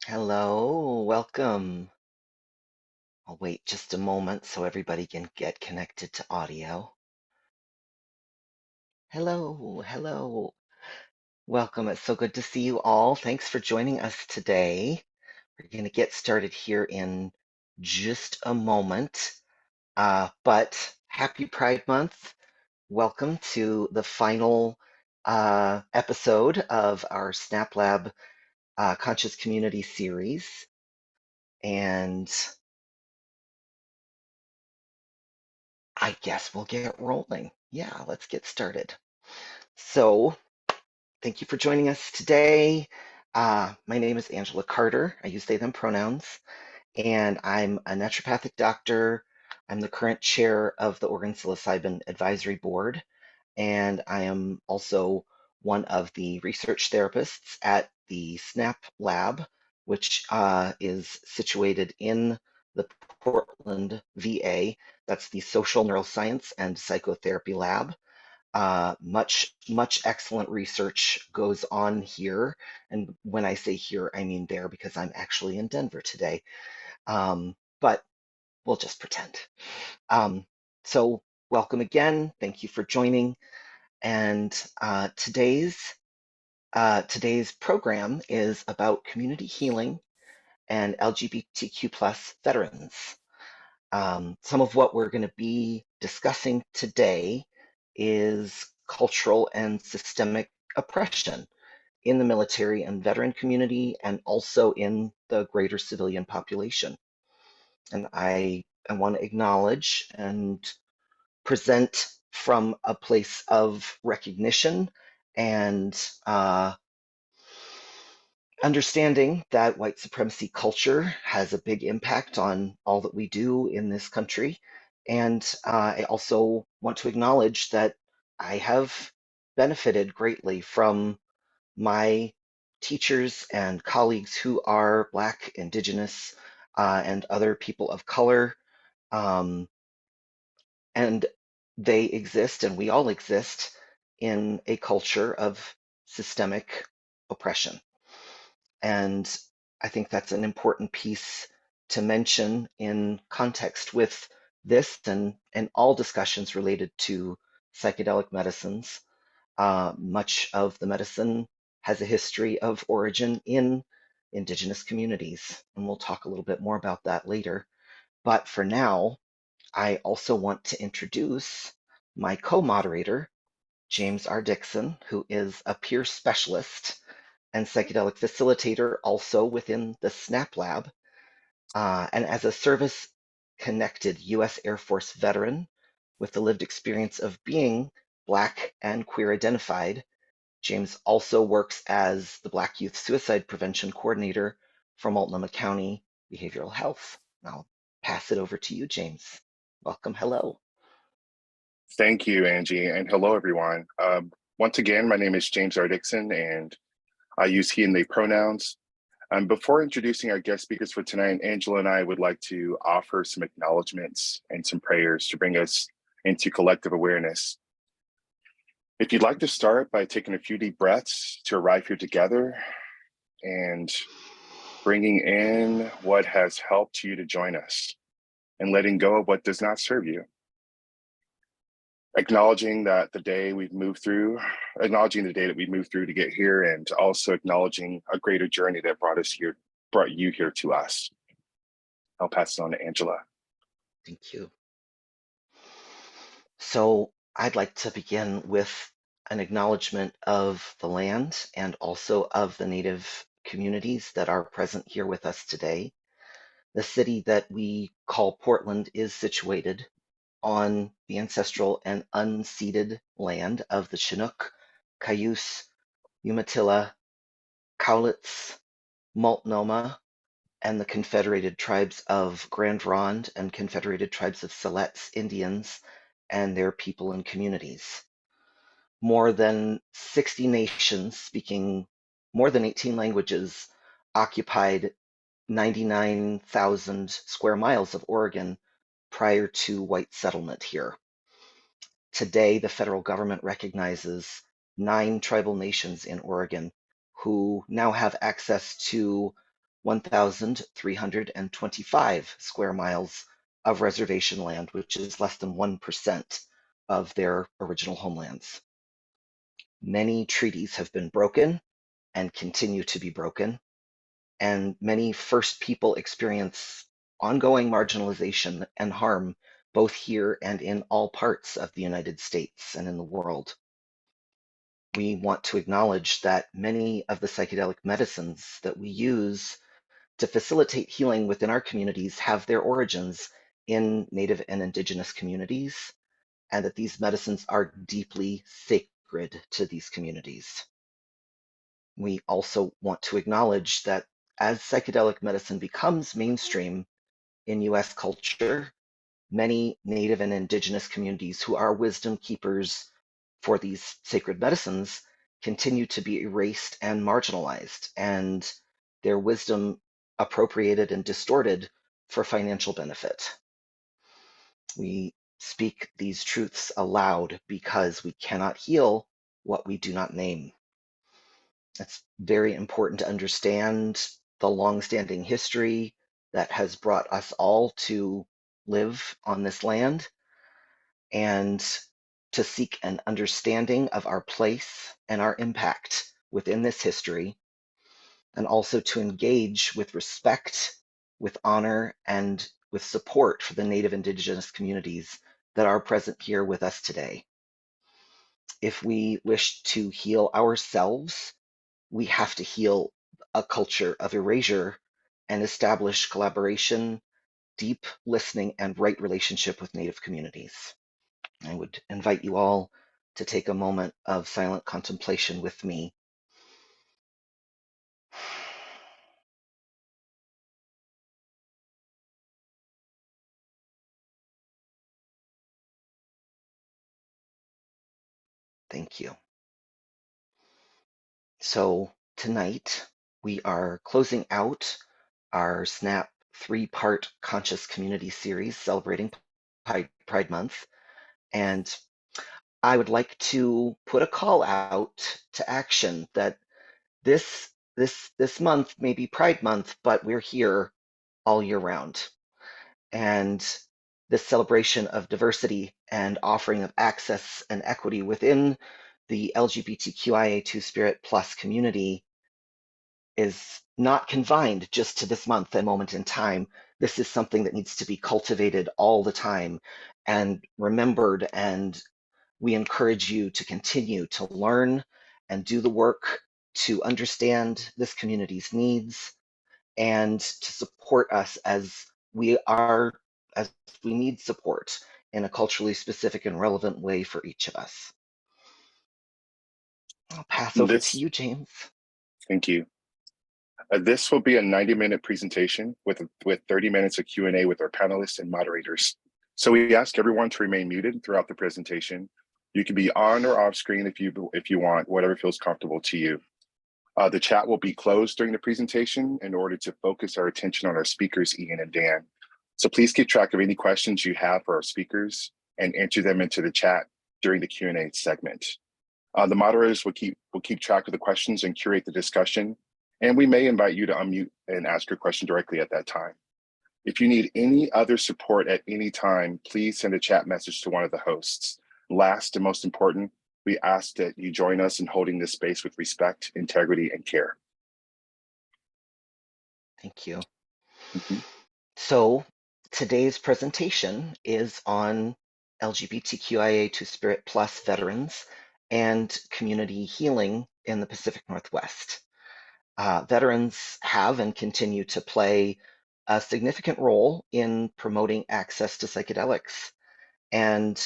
Hello, welcome. I'll wait just a moment so everybody can get connected to audio. Hello. Welcome. It's so good to see you all. Thanks for joining us today. We're going to get started here in just a moment. But happy Pride Month. Welcome to the final episode of our Snap Lab Conscious Community series. And I guess we'll get rolling. Yeah, let's get started. So, thank you for joining us today. My name is Angela Carter. I use they, them pronouns, and I'm a naturopathic doctor. I'm the current chair of the Oregon Psilocybin Advisory Board, and I am also one of the research therapists at the SNAP Lab, which is situated in the Portland, VA. That's the Social Neuroscience and Psychotherapy Lab. Much excellent research goes on here. And when I say here, I mean there because I'm actually in Denver today. But we'll just pretend. So welcome again. Thank you for joining. And today's program is about community healing and LGBTQ plus veterans. Some of what we're going to be discussing today is cultural and systemic oppression in the military and veteran community, and also in the greater civilian population. And I want to acknowledge and present from a place of recognition and understanding that white supremacy culture has a big impact on all that we do in this country. And I also want to acknowledge that I have benefited greatly from my teachers and colleagues who are Black, Indigenous, and other people of color. Um, and they exist, and we all exist in a culture of systemic oppression. And I think that's an important piece to mention in context with this and all discussions related to psychedelic medicines. Much of the medicine has a history of origin in Indigenous communities, and we'll talk a little bit more about that later. But for now, I also want to introduce my co-moderator, James R. Dixon, who is a peer specialist and psychedelic facilitator also within the SNAP Lab. And as a service-connected U.S. Air Force veteran with the lived experience of being Black and queer identified, James also works as the Black Youth Suicide Prevention Coordinator for Multnomah County Behavioral Health. I'll pass it over to you, James. Welcome. Hello. Thank you, Angie, and hello, everyone. Once again, my name is James R. Dixon, and I use he and they pronouns. Before introducing our guest speakers for tonight, Angela and I would like to offer some acknowledgements and some prayers to bring us into collective awareness. If you'd like to start by taking a few deep breaths to arrive here together and bringing in what has helped you to join us and letting go of what does not serve you. Acknowledging that the day we've moved through, acknowledging the day that we moved through to get here, and also acknowledging a greater journey that brought you here to us. I'll pass it on to Angela. Thank you. So I'd like to begin with an acknowledgement of the land and also of the Native communities that are present here with us today. The city that we call Portland is situated on the ancestral and unceded land of the Chinook, Cayuse, Umatilla, Cowlitz, Multnomah, and the Confederated Tribes of Grand Ronde and Confederated Tribes of Siletz Indians and their people and communities. More than 60 nations speaking more than 18 languages occupied 99,000 square miles of Oregon prior to white settlement here. Today, the federal government recognizes 9 tribal nations in Oregon who now have access to 1,325 square miles of reservation land, which is less than 1% of their original homelands. Many treaties have been broken and continue to be broken, and many First People experience ongoing marginalization and harm both here and in all parts of the United States and in the world. We want to acknowledge that many of the psychedelic medicines that we use to facilitate healing within our communities have their origins in Native and Indigenous communities, and that these medicines are deeply sacred to these communities. We also want to acknowledge that as psychedelic medicine becomes mainstream in US culture, many Native and Indigenous communities who are wisdom keepers for these sacred medicines continue to be erased and marginalized, and their wisdom appropriated and distorted for financial benefit. We speak these truths aloud because we cannot heal what we do not name. It's very important to understand the longstanding history that has brought us all to live on this land, and to seek an understanding of our place and our impact within this history, and also to engage with respect, with honor, and with support for the Native Indigenous communities that are present here with us today. If we wish to heal ourselves, we have to heal a culture of erasure and establish collaboration, deep listening, and right relationship with Native communities. I would invite you all to take a moment of silent contemplation with me. Thank you. So tonight we are closing out our SNAP three-part Conscious Community series celebrating Pride Month. And I would like to put a call out to action that this month may be Pride Month, but we're here all year round. And this celebration of diversity and offering of access and equity within the LGBTQIA2 Spirit Plus community is not confined just to this month and moment in time. This is something that needs to be cultivated all the time and remembered, and we encourage you to continue to learn and do the work to understand this community's needs and to support us as we are, as we need support in a culturally specific and relevant way for each of us. I'll pass over to you, James. Thank you. This will be a 90-minute presentation with 30 minutes of Q&A with our panelists and moderators. So we ask everyone to remain muted throughout the presentation. You can be on or off screen if you want, whatever feels comfortable to you. The chat will be closed during the presentation in order to focus our attention on our speakers, Ian and Dan. So please keep track of any questions you have for our speakers and enter them into the chat during the Q&A segment. The moderators will keep track of the questions and curate the discussion, and we may invite you to unmute and ask your question directly at that time. If you need any other support at any time, please send a chat message to one of the hosts. Last and most important, we ask that you join us in holding this space with respect, integrity, and care. Thank you. So today's presentation is on LGBTQIA2 Spirit Plus veterans and community healing in the Pacific Northwest. Veterans have and continue to play a significant role in promoting access to psychedelics. And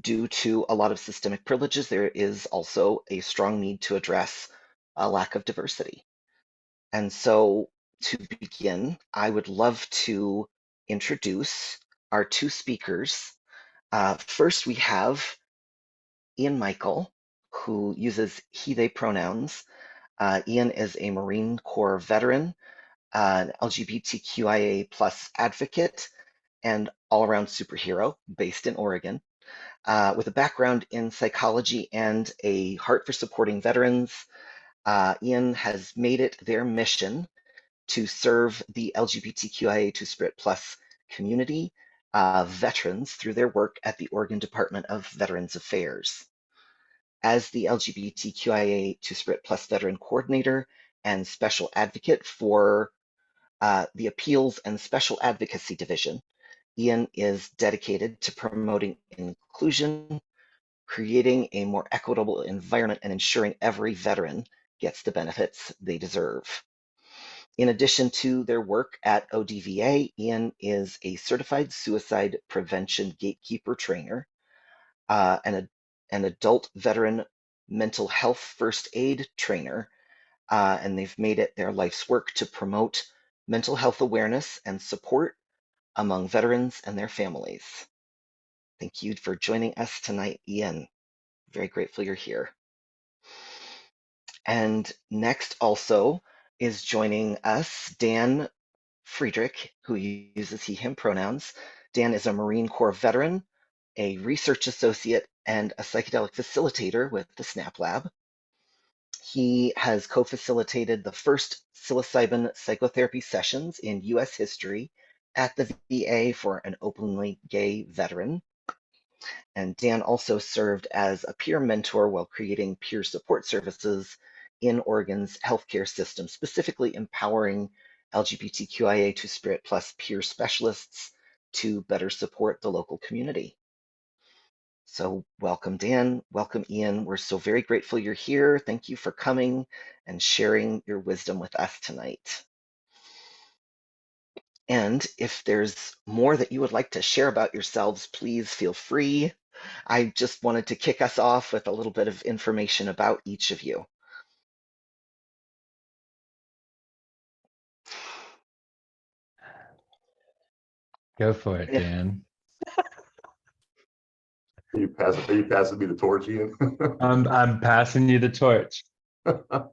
due to a lot of systemic privileges, there is also a strong need to address a lack of diversity. And so to begin, I would love to introduce our two speakers. First, we have Ian Michael, who uses he, they pronouns. Ian is a Marine Corps veteran, an LGBTQIA plus advocate, and all-around superhero based in Oregon. With a background in psychology and a heart for supporting veterans, Ian has made it their mission to serve the LGBTQIA2 community veterans through their work at the Oregon Department of Veterans Affairs. As the LGBTQIA2 veteran coordinator and special advocate for the Appeals and Special Advocacy Division, Ian is dedicated to promoting inclusion, creating a more equitable environment, and ensuring every veteran gets the benefits they deserve. In addition to their work at ODVA, Ian is a certified suicide prevention gatekeeper trainer, an adult veteran mental health first aid trainer, and they've made it their life's work to promote mental health awareness and support among veterans and their families. Thank you for joining us tonight, Ian. Very grateful you're here. And next also is joining us Dan Friedrich, who uses he, him pronouns. Dan is a Marine Corps veteran, a research associate, and a psychedelic facilitator with the SNAP Lab. He has co-facilitated the first psilocybin psychotherapy sessions in U.S. history at the VA for an openly gay veteran. And Dan also served as a peer mentor while creating peer support services in Oregon's healthcare system, specifically empowering LGBTQIA Spirit Plus peer specialists to better support the local community. So welcome, Dan. Welcome, Ian. We're so very grateful you're here. Thank you for coming and sharing your wisdom with us tonight. And if there's more that you would like to share about yourselves, please feel free. I just wanted to kick us off with a little bit of information about each of you. Go for it, Yeah. Dan. Are you passing me the torch, Ian? I'm passing you the torch. All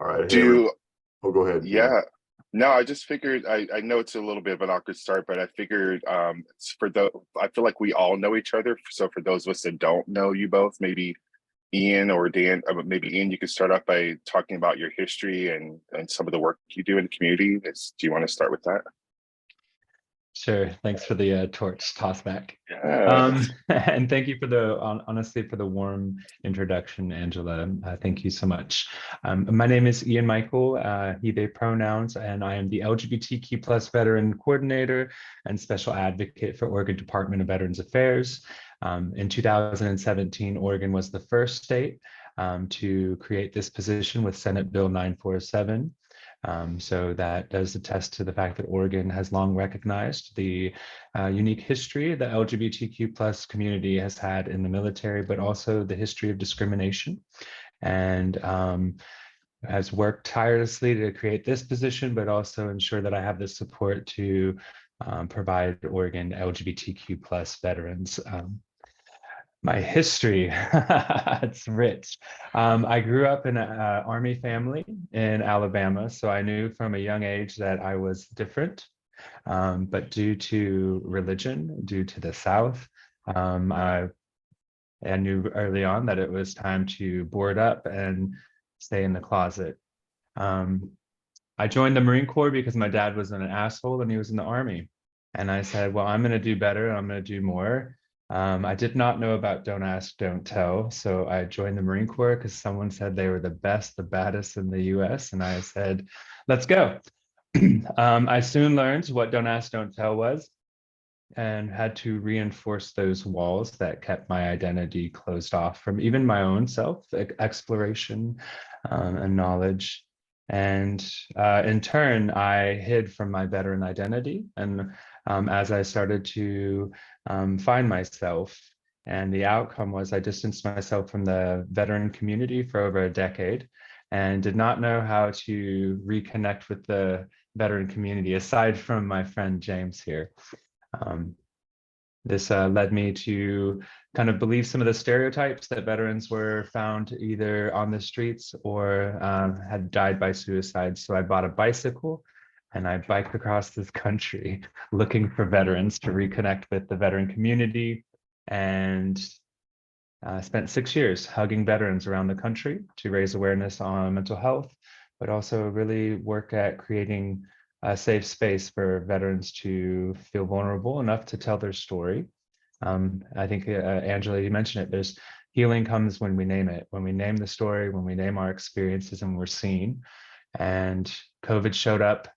right. Do Oh, go ahead. yeah. No, I just figured I know it's a little bit of an awkward start, but I figured I feel like we all know each other. So for those of us that don't know you both, maybe Ian or Dan, maybe Ian, you could start off by talking about your history and some of the work you do in the community. Do you want to start with that? Sure. Thanks for the torch toss back. Yeah. And thank you for honestly, for the warm introduction, Angela. Thank you so much. My name is Ian Michael, he, they pronouns, and I am the LGBTQ veteran coordinator and special advocate for Oregon Department of Veterans Affairs. In 2017, Oregon was the first state to create this position with Senate Bill 947. So that does attest to the fact that Oregon has long recognized the unique history the LGBTQ community has had in the military, but also the history of discrimination, and has worked tirelessly to create this position, but also ensure that I have the support to provide Oregon LGBTQ veterans. My history, it's rich. I grew up in an Army family in Alabama, so I knew from a young age that I was different. But due to religion, due to the South, I knew early on that it was time to board up and stay in the closet. I joined the Marine Corps because my dad was an asshole and he was in the Army. And I said, well, I'm going to do better. I'm going to do more. I did not know about Don't Ask, Don't Tell. So I joined the Marine Corps because someone said they were the best, the baddest in the US. And I said, let's go. I soon learned what Don't Ask, Don't Tell was and had to reinforce those walls that kept my identity closed off from even my own self exploration and knowledge. And in turn, I hid from my veteran identity. And as I started to find myself, and the outcome was I distanced myself from the veteran community for over a decade and did not know how to reconnect with the veteran community, aside from my friend James here. This led me to kind of believe some of the stereotypes that veterans were found either on the streets or had died by suicide. So I bought a bicycle and I biked across this country looking for veterans to reconnect with the veteran community, and I spent 6 years hugging veterans around the country to raise awareness on mental health, but also really work at creating a safe space for veterans to feel vulnerable enough to tell their story. I think, Angela, you mentioned it, there's healing comes when we name it, when we name the story, when we name our experiences and we're seen. And COVID showed up,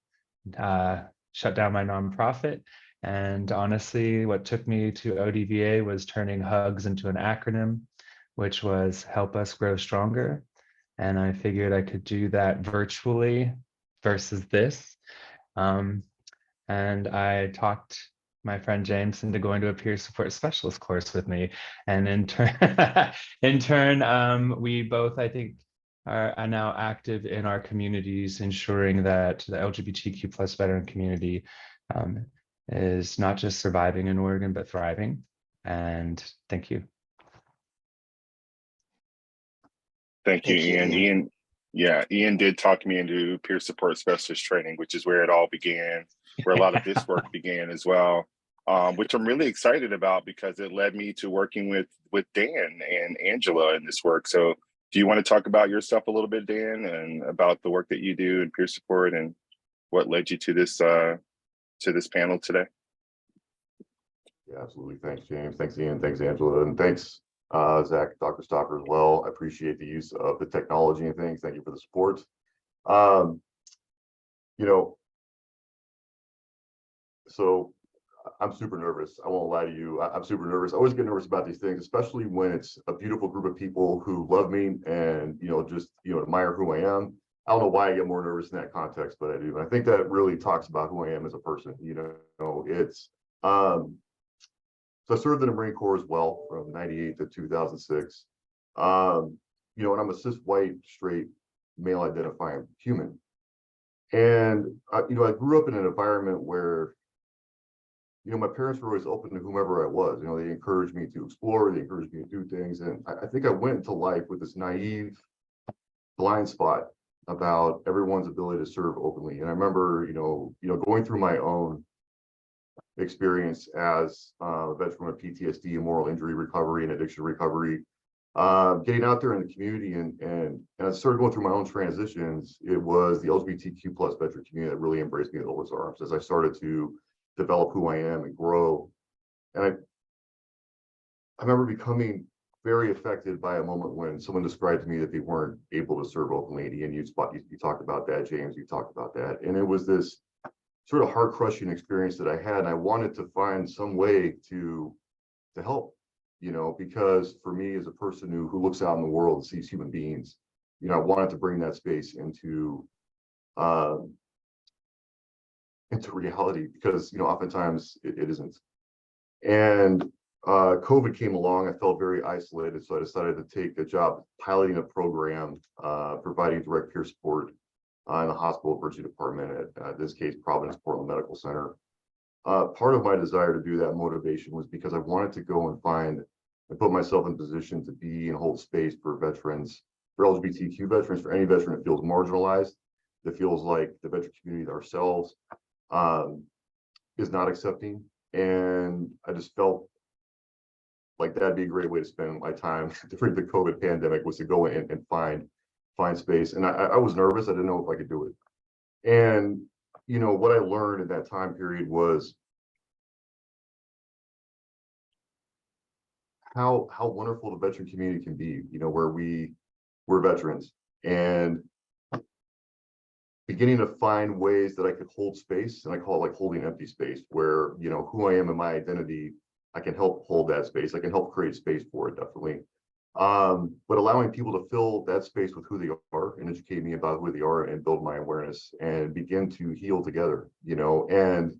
shut down my nonprofit. And honestly, what took me to ODVA was turning HUGS into an acronym, which was Help Us Grow Stronger. And I figured I could do that virtually versus this. And I talked my friend James into going to a peer support specialist course with me. And in turn, we both, I think, are now active in our communities, ensuring that the LGBTQ plus veteran community is not just surviving in Oregon, but thriving. And thank you. Thank you, Thank you, Ian. Ian. Ian did talk me into peer support specialist training, which is where it all began, where a lot of this work began as well, which I'm really excited about because it led me to working with Dan and Angela in this work. So do you want to talk about yourself a little bit, Dan, and about the work that you do in peer support and what led you to this panel today? Yeah, absolutely. Thanks, James. Thanks, Ian. Thanks, Angela. And thanks, Zach, Dr. Stocker as well. I appreciate the use of the technology and things. Thank you for the support. You know, so I'm super nervous. I won't lie to you. I'm super nervous. I always get nervous about these things, especially when it's a beautiful group of people who love me and, just, admire who I am. I don't know why I get more nervous in that context, but I do. And I think that really talks about who I am as a person. It's, so I served in the Marine Corps as well from 98 to 2006. And I'm a cis white, straight, male identifying human. And, I grew up in an environment where, my parents were always open to whomever I was. They encouraged me to explore, they encouraged me to do things. And I think I went into life with this naive blind spot about everyone's ability to serve openly. And I remember, going through my own experience as a veteran of PTSD and moral injury recovery and addiction recovery, getting out there in the community and I started going through my own transitions. It was the LGBTQ plus veteran community that really embraced me with open arms as I started to develop who I am and grow. And I remember becoming very affected by a moment when someone described to me that they weren't able to serve openly. And you talked about that, James, you talked about that. And it was this sort of heart-crushing experience that I had. And I wanted to find some way to help, because for me as a person who looks out in the world and sees human beings, I wanted to bring that space into reality, because oftentimes it isn't. And COVID came along. I felt very isolated, so I decided to take a job piloting a program, providing direct peer support in the hospital emergency department at this case Providence Portland Medical Center. Part of my desire to do that motivation was because I wanted to go and find and put myself in a position to be and hold space for veterans, for LGBTQ veterans, for any veteran that feels marginalized, that feels like the veteran community ourselves is not accepting. And I just felt like that'd be a great way to spend my time during the COVID pandemic, was to go in and find space. And I was nervous. I didn't know if I could do it. And what I learned in that time period was how wonderful the veteran community can be, where we're veterans, and beginning to find ways that I could hold space. And I call it like holding empty space, where who I am and my identity, I can help hold that space. I can help create space for it, definitely. But allowing people to fill that space with who they are and educate me about who they are and build my awareness and begin to heal together, and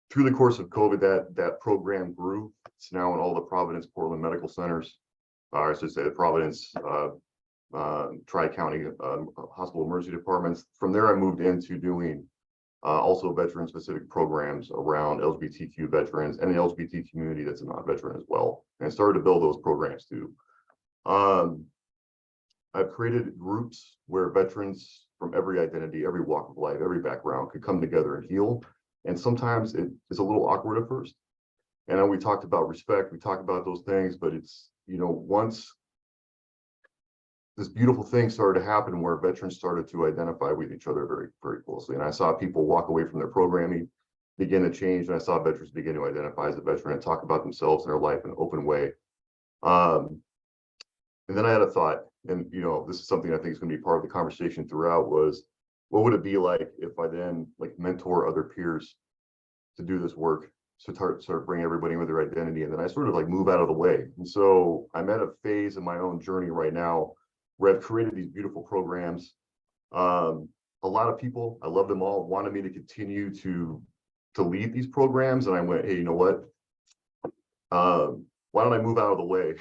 through the course of COVID, that program grew. It's now in all the Providence Portland medical centers, or I should say the Providence Tri-County hospital emergency departments. From there, I moved into doing also veteran-specific programs around LGBTQ veterans and the LGBT community that's a non-veteran as well, and started to build those programs too. I've created groups where veterans from every identity, every walk of life, every background could come together and heal. And sometimes it's a little awkward at first. And then we talked about respect, we talked about those things, but it's, once this beautiful thing started to happen where veterans started to identify with each other very, very closely. And I saw people walk away from their programming, begin to change, and I saw veterans begin to identify as a veteran and talk about themselves and their life in an open way. And then I had a thought, and this is something I think is going to be part of the conversation throughout, was what would it be like if I then like mentor other peers to do this work, to sort of bring everybody in with their identity, and then I sort of like move out of the way. And so I'm at a phase in my own journey right now where I've created these beautiful programs. A lot of people, I love them all, wanted me to continue to lead these programs, and I went, hey, you know what? Why don't I move out of the way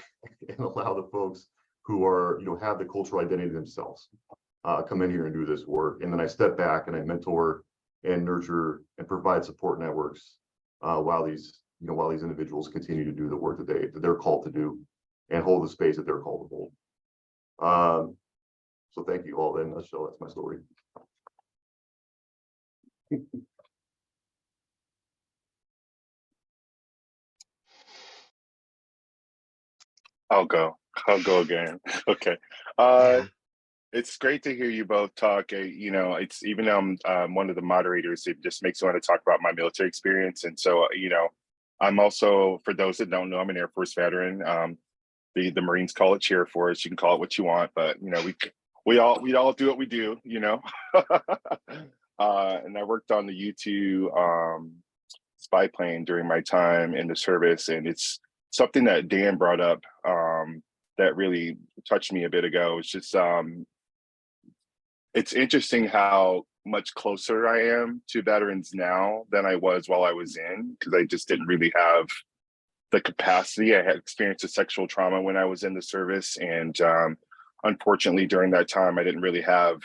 and allow the folks who are, have the cultural identity themselves come in here and do this work. And then I step back and I mentor and nurture and provide support networks while these individuals continue to do the work that they're called to do and hold the space that they're called to hold. So thank you all. In a nutshell, that's my story. I'll go again. Okay. Yeah. It's great to hear you both talk. It's even though I'm one of the moderators, it just makes me want to talk about my military experience. And so, I'm also, for those that don't know, I'm an Air Force veteran. The Marines call it Chair Force. You can call it what you want, but we all do what we do. And I worked on the U-2 spy plane during my time in the service, and it's something that Dan brought up that really touched me a bit ago. It's just it's interesting how much closer I am to veterans now than I was while I was in, because I just didn't really have the capacity. I had experienced a sexual trauma when I was in the service, and unfortunately during that time I didn't really have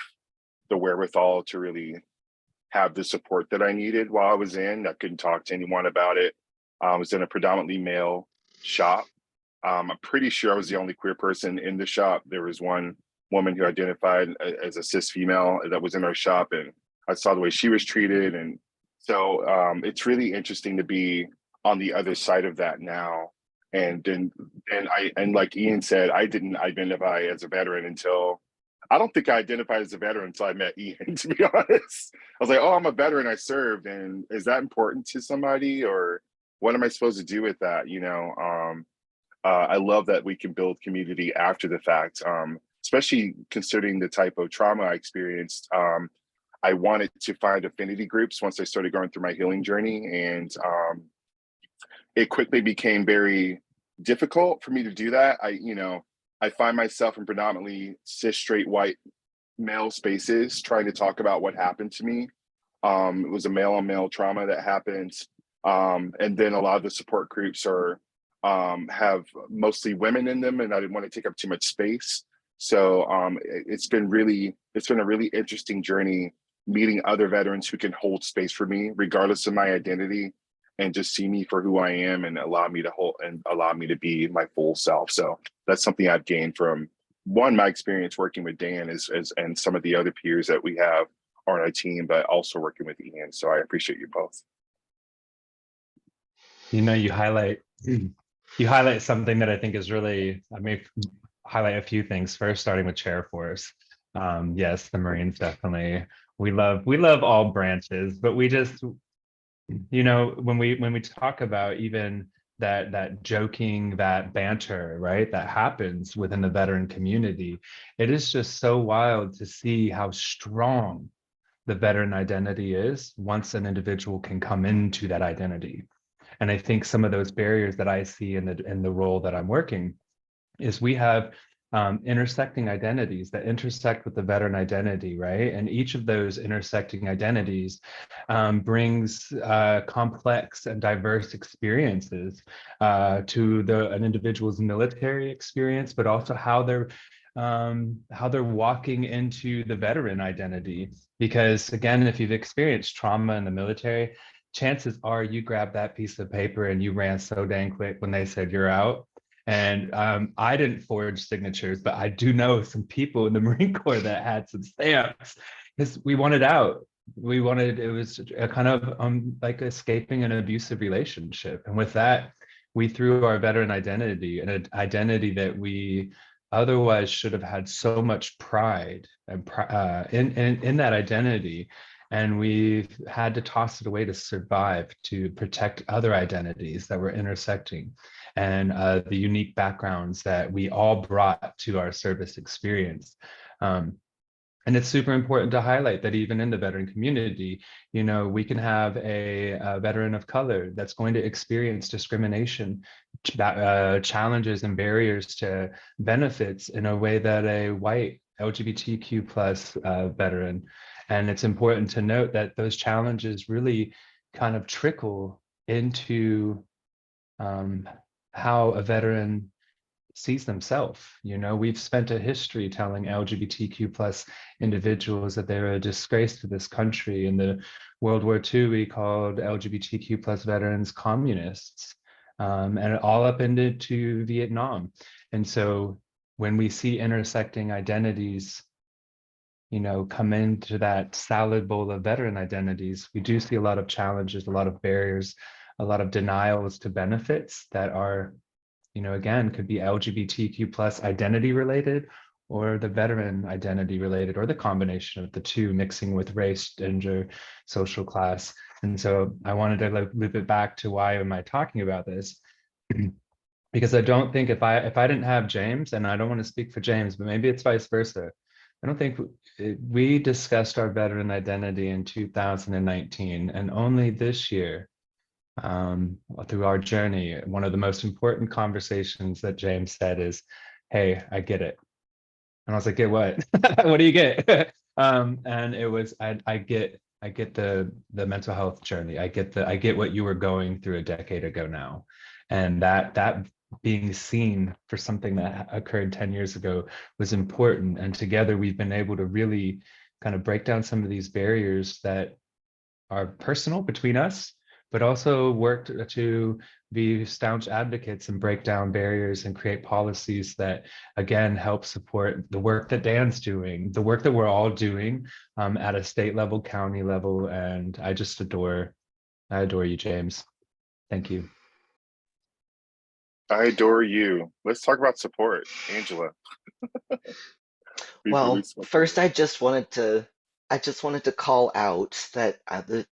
the wherewithal to really have the support that I needed while I was in. I couldn't talk to anyone about it. I was in a predominantly male shop. I'm pretty sure I was the only queer person in the shop. There was one woman who identified as a cis female that was in our shop, and I saw the way she was treated. And so it's really interesting to be on the other side of that now. And like Ian said, I didn't identify as a veteran until, I don't think I identified as a veteran until I met Ian, to be honest. I was like, oh, I'm a veteran, I served. And is that important to somebody, or what am I supposed to do with that? I love that we can build community after the fact, especially considering the type of trauma I experienced. I wanted to find affinity groups once I started going through my healing journey, and it quickly became very difficult for me to do that. I find myself in predominantly cis straight white male spaces trying to talk about what happened to me. It was a male on male trauma that happened. And then a lot of the support groups have mostly women in them, and I didn't want to take up too much space. So it's been a really interesting journey, meeting other veterans who can hold space for me regardless of my identity, and just see me for who I am and allow me to be my full self. So that's something I've gained from my experience working with Dan and some of the other peers that we have on our team, but also working with Ian. So I appreciate you both. You highlight something that I think is really, I may highlight a few things. First, starting with Chair Force. Yes, the Marines definitely, we love all branches, but we just, when we talk about even that joking, that banter, right, that happens within the veteran community, it is just so wild to see how strong the veteran identity is once an individual can come into that identity. And I think some of those barriers that I see in the role that I'm working is we have intersecting identities that intersect with the veteran identity, right? And each of those intersecting identities brings complex and diverse experiences to an individual's military experience, but also how they're walking into the veteran identity. Because again, if you've experienced trauma in the military, chances are you grabbed that piece of paper and you ran so dang quick when they said you're out. And I didn't forge signatures, but I do know some people in the Marine Corps that had some stamps because we wanted out. It was a kind of like escaping an abusive relationship. And with that, we threw our veteran identity, an identity that we otherwise should have had so much pride and in that identity. And we've had to toss it away to survive, to protect other identities that were intersecting, and the unique backgrounds that we all brought to our service experience. And it's super important to highlight that even in the veteran community, you know, we can have a veteran of color that's going to experience discrimination, challenges and barriers to benefits in a way that a white LGBTQ plus veteran. And it's important to note that those challenges really kind of trickle into how a veteran sees themselves. You know, we've spent a history telling LGBTQ plus individuals that they're a disgrace to this country. In the World War II, we called LGBTQ plus veterans communists, and all up into Vietnam. And so when we see intersecting identities, you know, come into that salad bowl of veteran identities, we do see a lot of challenges, a lot of barriers, a lot of denials to benefits that are, you know, again, could be LGBTQ plus identity related, or the veteran identity related, or the combination of the two, mixing with race, gender, social class. And so I wanted to loop it back to why am I talking about this? Because I don't think if I didn't have James, and I don't want to speak for James, but maybe it's vice versa. I don't think we discussed our veteran identity in 2019, and only this year, through our journey, one of the most important conversations that James said is, "Hey, I get it." And I was like, "Get what? What do you get?" And it was, I get the mental health journey. I get what you were going through a decade ago now, and that being seen for something that occurred 10 years ago was important. And together we've been able to really kind of break down some of these barriers that are personal between us, but also work to be staunch advocates and break down barriers and create policies that, again, help support the work that Dan's doing, the work that we're all doing at a state level, county level. And I adore you, James. Thank you. I adore you. Let's talk about support, Angela. Well, first, I just wanted to call out that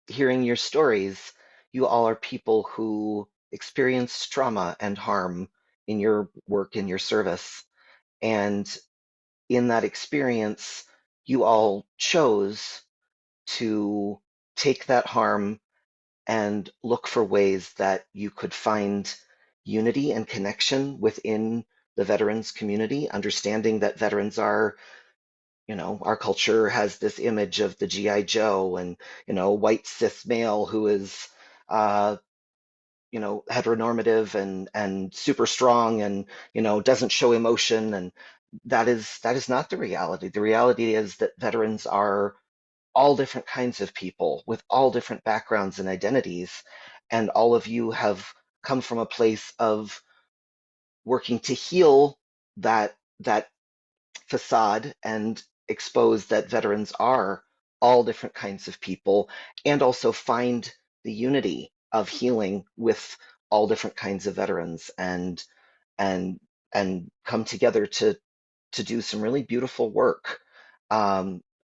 hearing your stories, you all are people who experienced trauma and harm in your work, in your service. And in that experience, you all chose to take that harm and look for ways that you could find unity and connection within the veterans community, understanding that veterans are, you know, our culture has this image of the GI Joe and, you know, white cis male who is you know, heteronormative and super strong and, you know, doesn't show emotion. And that is not the reality. The reality is that veterans are all different kinds of people with all different backgrounds and identities, and all of you have come from a place of working to heal that facade and expose that veterans are all different kinds of people, and also find the unity of healing with all different kinds of veterans, and and come together to do some really beautiful work.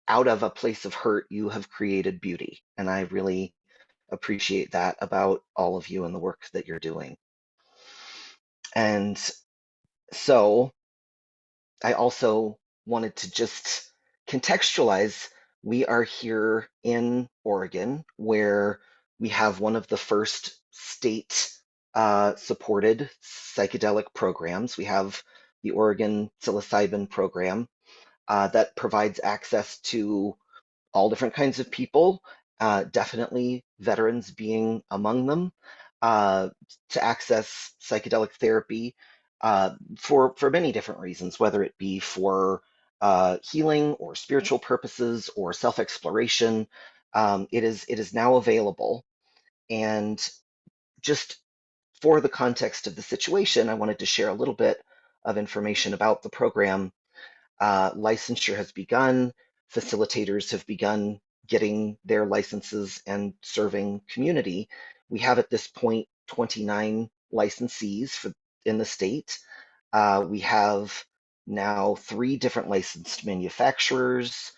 Out of a place of hurt, you have created beauty, and I really appreciate that about all of you and the work that you're doing. And so I also wanted to just contextualize, we are here in Oregon, where we have one of the first state supported psychedelic programs. We have the Oregon Psilocybin program that provides access to all different kinds of people, definitely veterans being among them, to access psychedelic therapy for many different reasons, whether it be for healing or spiritual purposes or self-exploration. It is now available. And just for the context of the situation, I wanted to share a little bit of information about the program. Licensure has begun. Facilitators have begun getting their licenses and serving community. We have at this point 29 licensees in the state. We have now 3 different licensed manufacturers,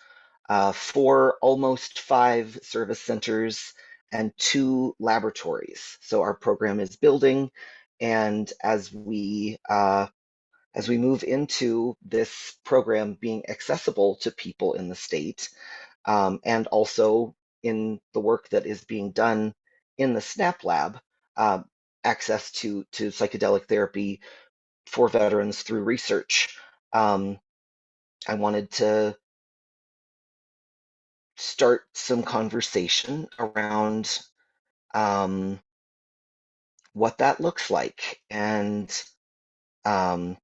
4, almost 5 service centers, and 2 laboratories. So our program is building, and as we move into this program being accessible to people in the state, and also in the work that is being done in the SNAP lab, uh, access to psychedelic therapy for veterans through research. I wanted to start some conversation around um, what that looks like and um,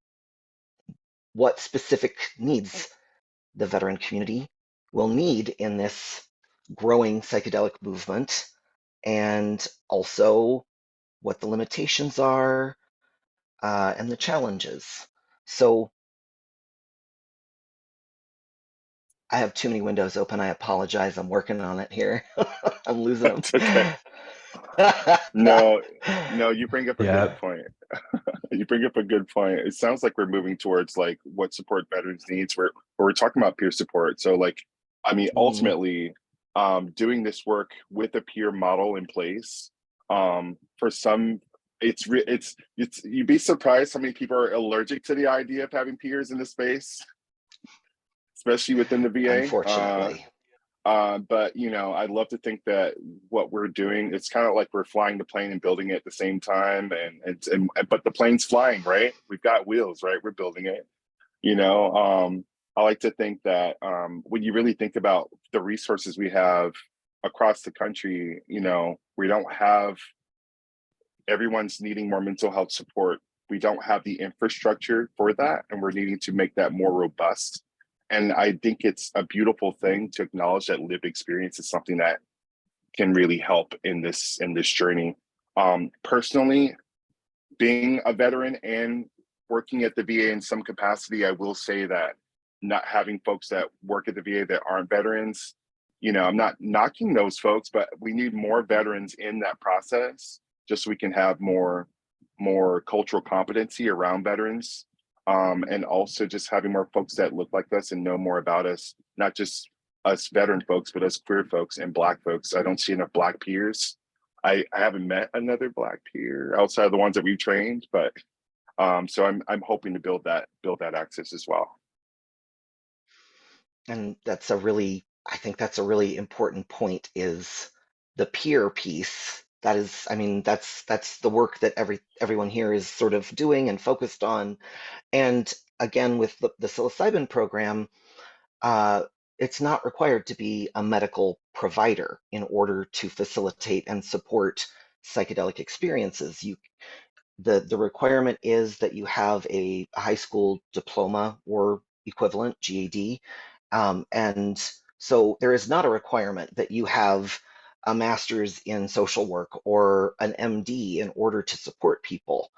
what specific needs the veteran community will need in this growing psychedelic movement, and also what the limitations are and the challenges. So I have too many windows open. I apologize. I'm working on it here. I'm losing them. It's okay. No, no, you bring up a good Yeah. point. You bring up a good point. It sounds like we're moving towards like what support veterans needs. We're talking about peer support. So like, I mean, Mm, ultimately, doing this work with a peer model in place, for some, it's you'd be surprised how many people are allergic to the idea of having peers in the space, especially within the VA. unfortunately. But you know, I'd love to think that what we're doing, it's kind of like we're flying the plane and building it at the same time, and but the plane's flying, right? We've got wheels, right? We're building it. You know, I like to think that when you really think about the resources we have across the country, you know, we don't have everyone's needing more mental health support. We don't have the infrastructure for that, and we're needing to make that more robust. And I think it's a beautiful thing to acknowledge that lived experience is something that can really help in this journey. Personally, being a veteran and working at the VA in some capacity, I will say that not having folks that work at the VA that aren't veterans, you know, I'm not knocking those folks, but we need more veterans in that process just so we can have more cultural competency around veterans. And also just having more folks that look like us and know more about us, not just us veteran folks, but us queer folks and Black folks. I don't see enough Black peers. I haven't met another Black peer outside of the ones that we've trained, but so I'm hoping to build that access as well. And that's a really, I think that's a really important point, is the peer piece. That is, I mean, that's the work that everyone here is sort of doing and focused on. And again, with the psilocybin program, uh, it's not required to be a medical provider in order to facilitate and support psychedelic experiences. The requirement is that you have a high school diploma or equivalent, GED. And so there is not a requirement that you have a master's in social work or an MD in order to support people.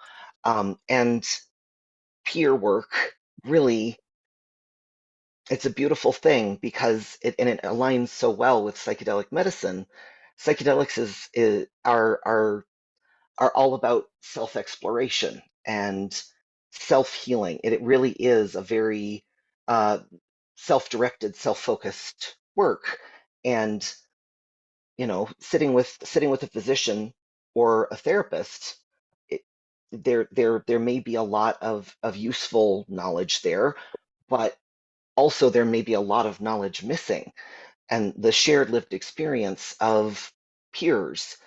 And peer work really, it's a beautiful thing because it aligns so well with psychedelic medicine. Psychedelics are all about self-exploration and self-healing. It really is a very uh, self-directed, self-focused work. And you know, sitting with a physician or a therapist, it, there may be a lot of useful knowledge there, but also there may be a lot of knowledge missing. And the shared lived experience of peers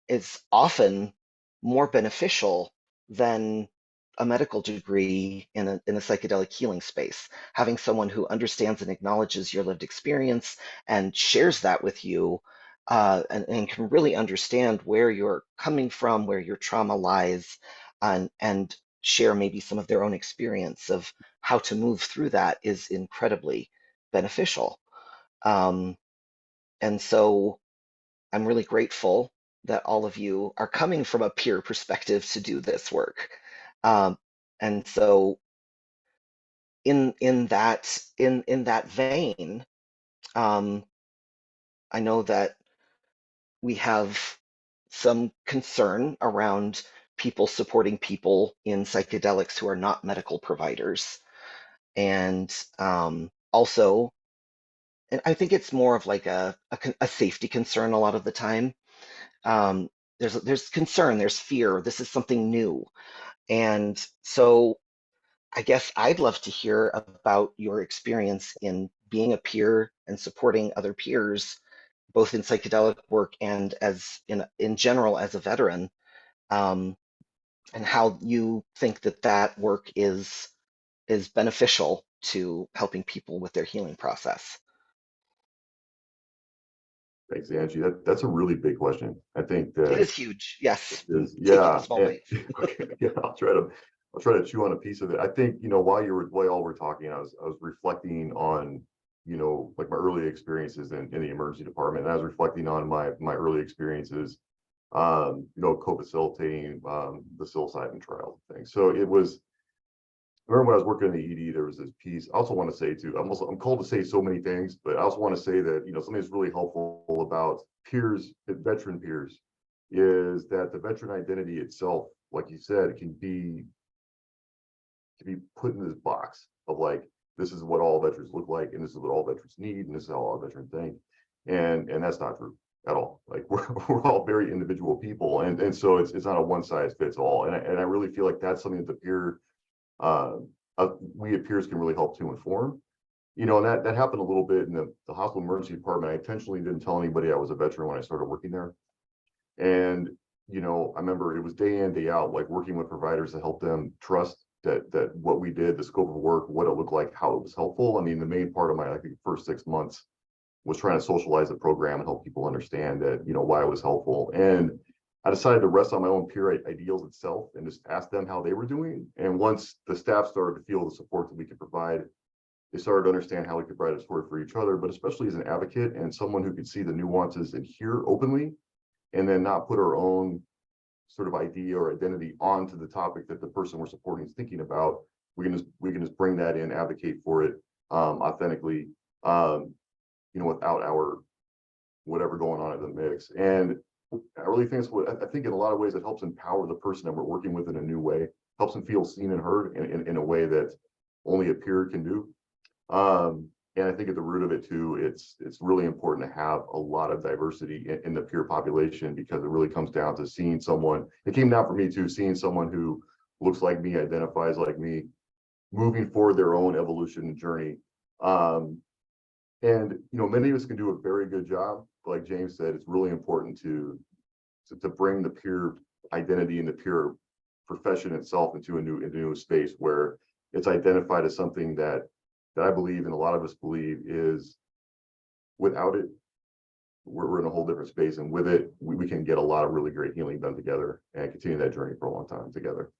is often more beneficial than a medical degree in a psychedelic healing space. Having someone who understands and acknowledges your lived experience and shares that with you, and can really understand where you're coming from, where your trauma lies, and share maybe some of their own experience of how to move through that, is incredibly beneficial. Um, and so I'm really grateful that all of you are coming from a peer perspective to do this work. Um, and so in that vein, um, I know that we have some concern around people supporting people in psychedelics who are not medical providers. And also, and I think it's more of like a safety concern a lot of the time. Um, there's concern, there's fear. This is something new, and so I guess I'd love to hear about your experience in being a peer and supporting other peers, both in psychedelic work and as in general as a veteran, um, and how you think that that work is beneficial to helping people with their healing process. Thanks, Angie. That's a really big question. I think It that is huge. Yes. is, Take it in yeah, small and bites. okay, yeah, I'll try to chew on a piece of it. I think, while y'all were talking, I was reflecting on, like my early experiences in the emergency department, and I was reflecting on my early experiences, co-facilitating the psilocybin trial thing. So it was. I remember when I was working in the ED, there was this piece. I also want to say too, I'm called to say so many things, but I also want to say that, something that's really helpful about peers, veteran peers, is that the veteran identity itself, like you said, can be put in this box of like, this is what all veterans look like, and this is what all veterans need, and this is how all veterans think. And that's not true at all. Like we're all very individual people, and so it's not a one size fits all. And I really feel like that's something that the peer uh, we at peers can really help to inform. And that happened a little bit in the hospital emergency department. I intentionally didn't tell anybody I was a veteran when I started working there. And, I remember it was day in, day out, like working with providers to help them trust that what we did, the scope of work, what it looked like, how it was helpful. I mean, the main part of my, I think, first 6 months was trying to socialize the program and help people understand that, why it was helpful. And I decided to rest on my own peer ideals itself and just ask them how they were doing. And once the staff started to feel the support that we could provide, they started to understand how we could provide support for each other, but especially as an advocate and someone who could see the nuances and hear openly, and then not put our own sort of idea or identity onto the topic that the person we're supporting is thinking about. We can just bring that in, advocate for it authentically, without our whatever going on in the mix. And I really think it's what I think in a lot of ways it helps empower the person that we're working with in a new way, helps them feel seen and heard in a way that only a peer can do. And I think at the root of it too, it's really important to have a lot of diversity in the peer population, because it really comes down to seeing someone. It came down for me too, seeing someone who looks like me, identifies like me, moving forward their own evolution and journey. And many of us can do a very good job. Like James said, it's really important to bring the peer identity and the peer profession itself into a new space where it's identified as something that I believe, and a lot of us believe, is without it, we're in a whole different space. And with it, we can get a lot of really great healing done together and continue that journey for a long time together.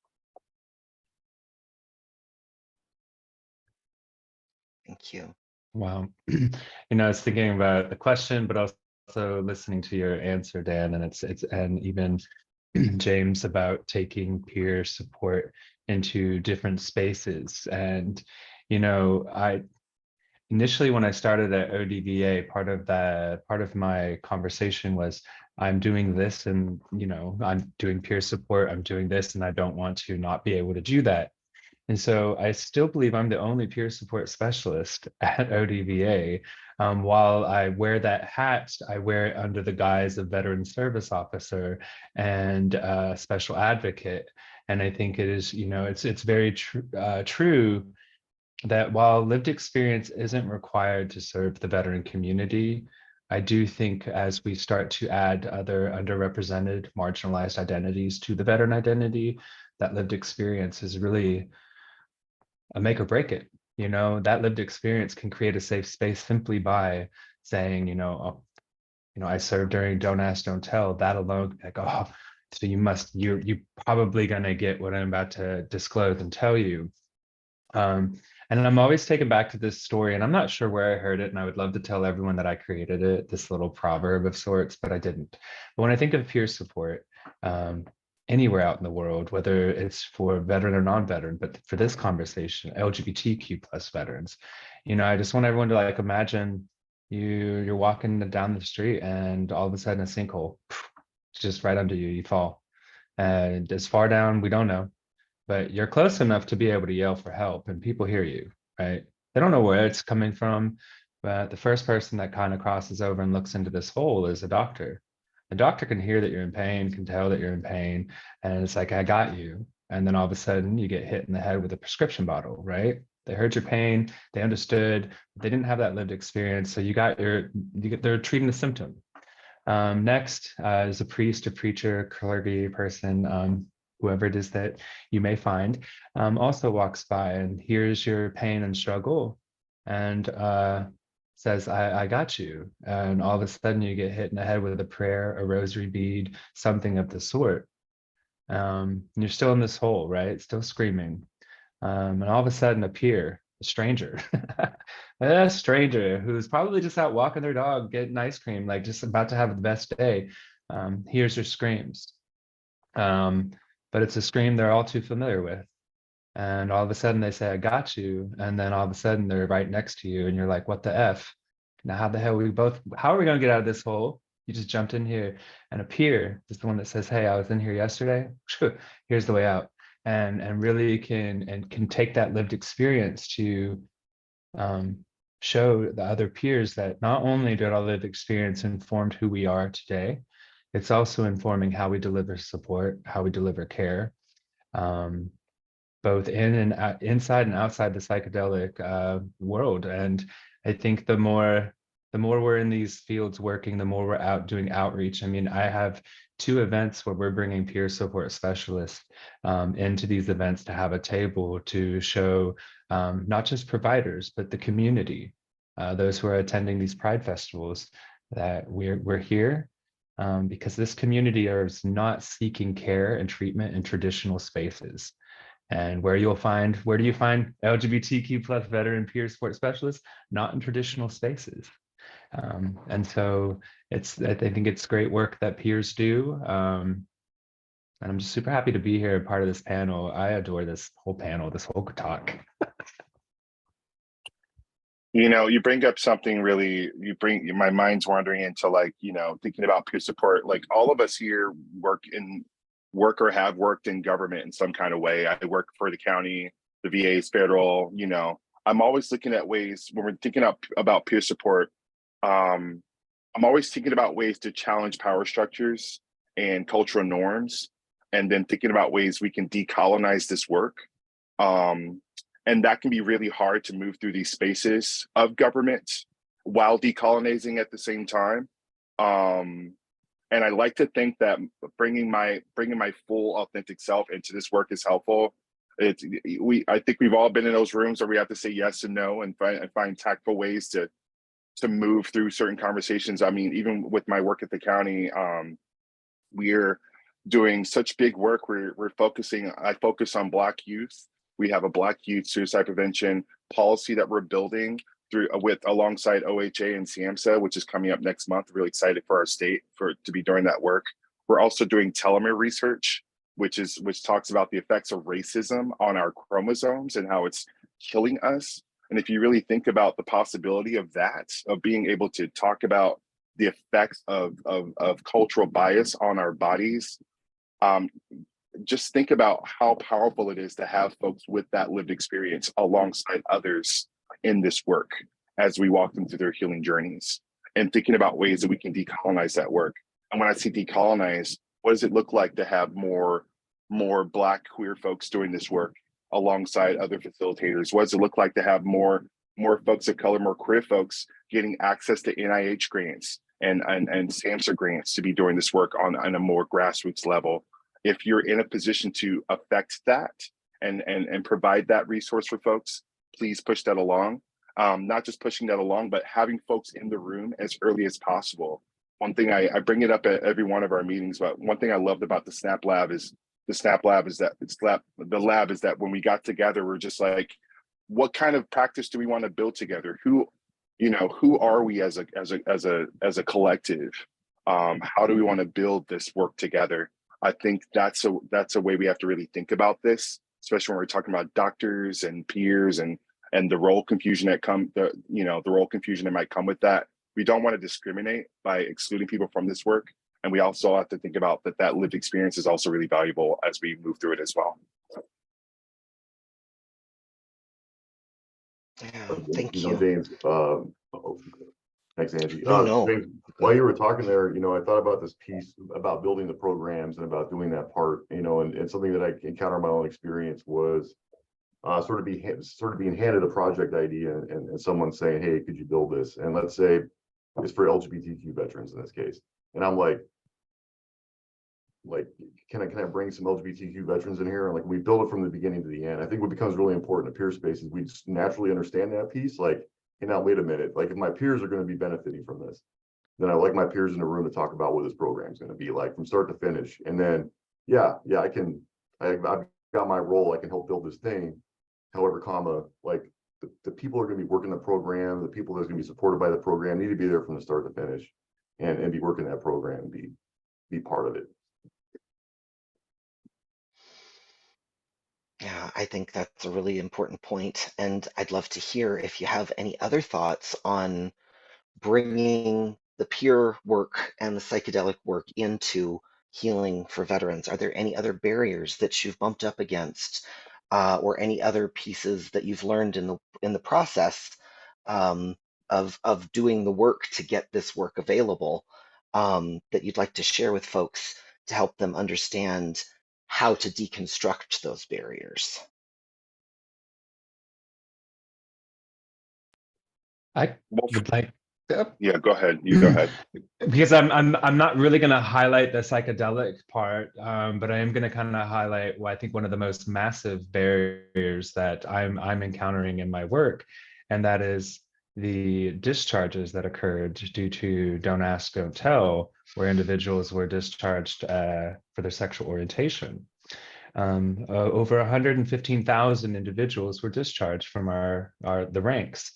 Thank you. Wow. I was thinking about the question, but also listening to your answer, Dan, and and even James, about taking peer support into different spaces. And, I initially, when I started at ODVA, part of my conversation was, I'm doing this, and, I'm doing peer support, I'm doing this, and I don't want to not be able to do that. And so I still believe I'm the only peer support specialist at ODVA. While I wear that hat, I wear it under the guise of veteran service officer and special advocate. And I think it is, it's very true that while lived experience isn't required to serve the veteran community, I do think as we start to add other underrepresented, marginalized identities to the veteran identity, that lived experience is really a make or break it. That lived experience can create a safe space simply by saying, oh, I served during Don't Ask, Don't Tell. That alone, like, oh, so you're probably gonna get what I'm about to disclose and tell you. And I'm always taken back to this story, and I'm not sure where I heard it, and I would love to tell everyone that I created it, this little proverb of sorts, but I didn't. But when I think of peer support, anywhere out in the world, whether it's for veteran or non-veteran, but for this conversation, LGBTQ plus veterans, I just want everyone to like imagine you're walking down the street and all of a sudden a sinkhole just right under you, you fall. And as far down, we don't know, but you're close enough to be able to yell for help and people hear you. right? They don't know where it's coming from, but the first person that kind of crosses over and looks into this hole is a doctor. The doctor can hear that you're in pain, can tell that you're in pain, and it's like, I got you. And then all of a sudden you get hit in the head with a prescription bottle, right? They heard your pain, they understood, but they didn't have that lived experience. So they're treating the symptom. Next is a priest, a preacher, clergy person, whoever it is that you may find, also walks by and hears your pain and struggle and says, I got you. And all of a sudden you get hit in the head with a prayer, a rosary bead, something of the sort. And you're still in this hole, right? Still screaming. And all of a sudden appear a stranger, a stranger who's probably just out walking their dog, getting ice cream, like just about to have the best day, hears your screams. But it's a scream they're all too familiar with. And all of a sudden they say, I got you. And then all of a sudden they're right next to you. And you're like, what the F? Now, how are we going to get out of this hole? You just jumped in here, and appear is the one that says, hey, I was in here yesterday. Here's the way out. And really can take that lived experience to show the other peers that not only did our lived experience informed who we are today, it's also informing how we deliver support, how we deliver care, both inside and outside the psychedelic world. And I think the more we're in these fields working, the more we're out doing outreach. I mean, I have 2 events where we're bringing peer support specialists into these events to have a table to show not just providers, but the community, those who are attending these Pride festivals, that we're here because this community is not seeking care and treatment in traditional spaces. And where do you find LGBTQ plus veteran peer support specialists? Not in traditional spaces. And so I think it's great work that peers do. And I'm just super happy to be here, part of this panel. I adore this whole panel, this whole talk. You bring up something really, my mind's wandering into thinking about peer support. Like all of us here work or have worked in government in some kind of way. I work for the county, the VA's federal, I'm always looking at ways when we're thinking about peer support. I'm always thinking about ways to challenge power structures and cultural norms, and then thinking about ways we can decolonize this work. And that can be really hard to move through these spaces of government while decolonizing at the same time. And I like to think that bringing my full authentic self into this work is helpful. I think we've all been in those rooms where we have to say yes and no and find tactful ways to move through certain conversations. I mean, even with my work at the county, we're doing such big work. I focus on Black youth. We have a Black youth suicide prevention policy that we're building alongside OHA and SAMHSA, which is coming up next month. Really excited for our state to be doing that work. We're also doing telomere research, which talks about the effects of racism on our chromosomes and how it's killing us. And if you really think about the possibility of that, of being able to talk about the effects of cultural bias on our bodies, just think about how powerful it is to have folks with that lived experience alongside others in this work as we walk them through their healing journeys, and thinking about ways that we can decolonize that work. And when I say decolonize, what does it look like to have more Black queer folks doing this work alongside other facilitators? What does it look like to have more folks of color, more queer folks getting access to NIH grants and SAMHSA grants to be doing this work on a more grassroots level? If you're in a position to affect that and provide that resource for folks, please push that along. Not just pushing that along, but having folks in the room as early as possible. One thing I bring it up at every one of our meetings, but one thing I loved about the SNAP lab is that when we got together, we're just like, what kind of practice do we want to build together? Who are we as a collective? How do we want to build this work together? I think that's a way we have to really think about this, especially when we're talking about doctors and peers and the role confusion the role confusion that might come with that. We don't want to discriminate by excluding people from this work. And we also have to think about that lived experience is also really valuable as we move through it as well. Yeah, thank you. James, thanks, Angie. No, no. James, while you were talking there, I thought about this piece about building the programs and about doing that part, and something that I encountered in my own experience was sort of being handed a project idea and someone saying, hey, could you build this? And let's say it's for LGBTQ veterans in this case. And I'm like, can I bring some LGBTQ veterans in here? And we build it from the beginning to the end. I think what becomes really important in peer space is we just naturally understand that piece. Hey, now wait a minute. If my peers are going to be benefiting from this, then I like my peers in the room to talk about what this program is going to be like from start to finish. And then, I've got my role. I can help build this thing. However, the people are going to be working the program. The people that's going to be supported by the program need to be there from the start to finish, and be working that program and be part of it. Yeah, I think that's a really important point, and I'd love to hear if you have any other thoughts on bringing the peer work and the psychedelic work into healing for veterans. Are there any other barriers that you've bumped up against, or any other pieces that you've learned in the process of doing the work to get this work available, that you'd like to share with folks to help them understand how to deconstruct those barriers? I Well, would like yeah, go ahead. You go ahead. because I'm not really going to highlight the psychedelic part, but I am going to kind of highlight what I think one of the most massive barriers that I'm encountering in my work, and that is the discharges that occurred due to Don't Ask, Don't Tell, where individuals were discharged for their sexual orientation. Over 115,000 individuals were discharged from the ranks.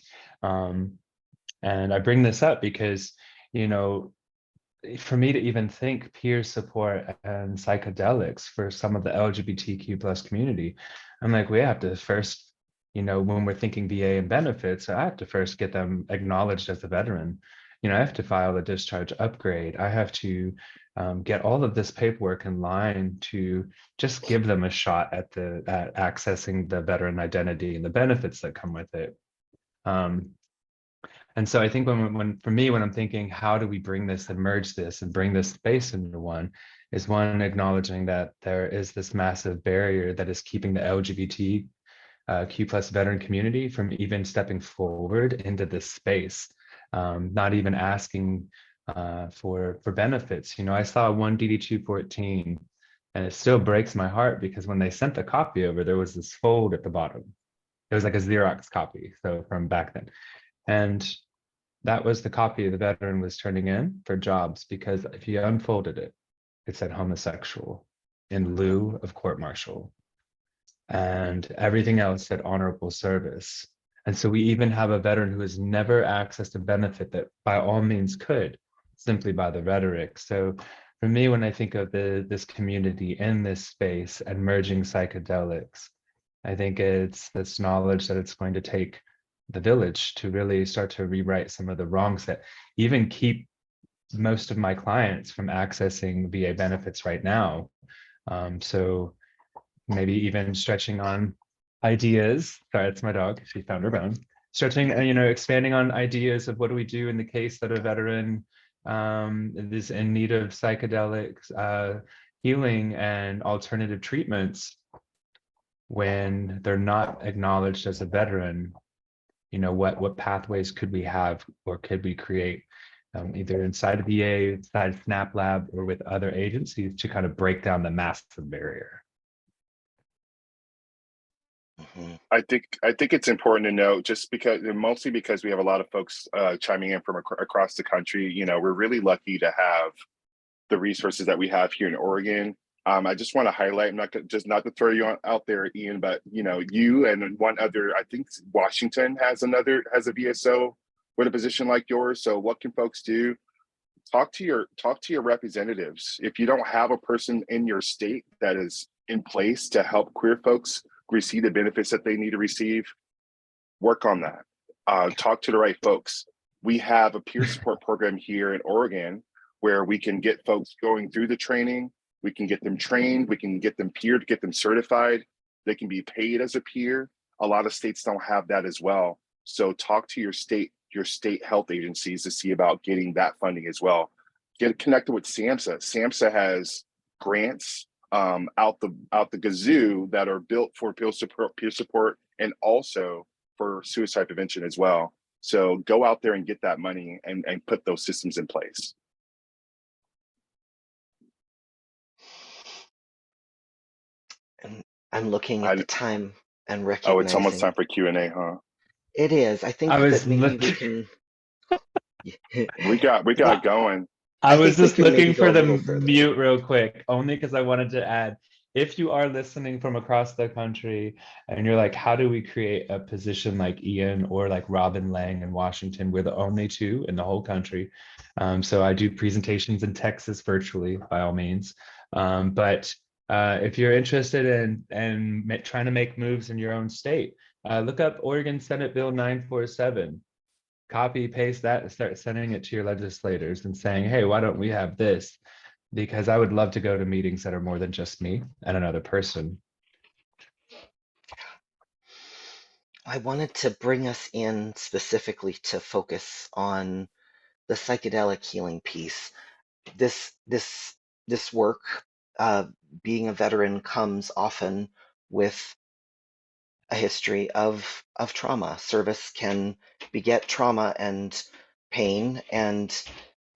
And I bring this up because, for me to even think peer support and psychedelics for some of the LGBTQ plus community, I'm like, we have to first, when we're thinking VA and benefits, I have to first get them acknowledged as a veteran. I have to file a discharge upgrade. I have to get all of this paperwork in line to just give them a shot at accessing the veteran identity and the benefits that come with it. And so I think when I'm thinking, how do we bring this and merge this and bring this space into one, is one acknowledging that there is this massive barrier that is keeping the LGBTQ plus veteran community from even stepping forward into this space, not even asking for benefits. I saw one DD 214, and it still breaks my heart because when they sent the copy over, there was this fold at the bottom. It was like a Xerox copy, so from back then. And that was the copy the veteran was turning in for jobs, because if you unfolded it, it said homosexual in lieu of court-martial, and everything else said honorable service. And so we even have a veteran who has never accessed a benefit that by all means could, simply by the rhetoric. So for me, when I think of this community in this space and merging psychedelics, I think it's this knowledge that it's going to take the village to really start to rewrite some of the wrongs that even keep most of my clients from accessing VA benefits right now. So maybe even stretching on ideas. Sorry, it's my dog. She found her bone. Stretching, expanding on ideas of what do we do in the case that a veteran is in need of psychedelics, healing and alternative treatments when they're not acknowledged as a veteran. What pathways could we have or could we create, either inside of VA, inside SNAP Lab, or with other agencies to kind of break down the massive barrier? Mhm. I think it's important to note, mostly because we have a lot of folks chiming in from across the country. We're really lucky to have the resources that we have here in Oregon. I just want to highlight, not to throw you out there, Ian, but you and one other, I think Washington has a VSO with a position like yours. So what can folks do? Talk to your representatives. If you don't have a person in your state that is in place to help queer folks receive the benefits that they need to receive, work on that. Talk to the right folks. We have a peer support program here in Oregon where we can get folks going through the training. We can get them trained. We can get them peered, get them certified. They can be paid as a peer. A lot of states don't have that as well. So talk to your state health agencies to see about getting that funding as well. Get connected with SAMHSA. SAMHSA has grants out the gazoo that are built for peer support and also for suicide prevention as well. So go out there and get that money and put those systems in place. And I'm looking at the time and Oh, it's almost recognizing time for Q&A, huh? it is. I I think that was maybe we looking. can. We got Well, it going. I I was think we just can maybe looking go for a the little further. mute real quick, only because I wanted to add, if you are listening from across the country and you're like, how do we create a position like Ian or like Robin Lang in Washington? We're the only two in the whole country. So I do presentations in Texas virtually, by all means. But if you're interested in trying to make moves in your own state, look up Oregon Senate Bill 947. Copy paste that and start sending it to your legislators and saying, hey, why don't we have this? Because I would love to go to meetings that are more than just me and another person. I wanted to bring us in specifically to focus on the psychedelic healing piece. This work, uh, being a veteran, comes often with a history of trauma. Service can beget trauma and pain, and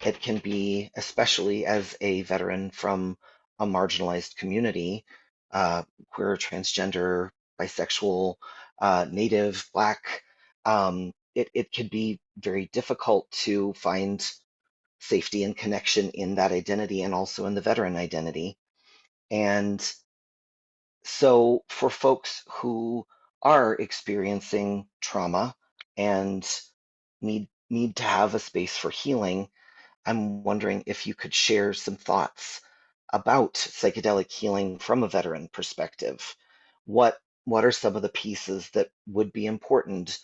it can be, especially as a veteran from a marginalized community, queer, transgender, bisexual, native, black, it can be very difficult to find safety and connection in that identity and also in the veteran identity. And so for folks who are experiencing trauma and need to have a space for healing, I'm wondering if you could share some thoughts about psychedelic healing from a veteran perspective. What are some of the pieces that would be important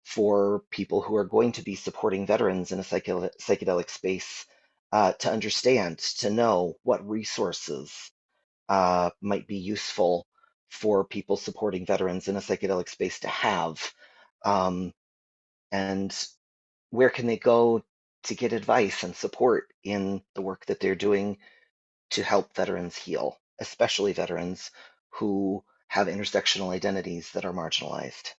for people who are going to be supporting veterans in a psychedelic space, to understand, to know what resources might be useful for people supporting veterans in a psychedelic space to have? And where can they go to get advice and support in the work that they're doing to help veterans heal, especially veterans who have intersectional identities that are marginalized?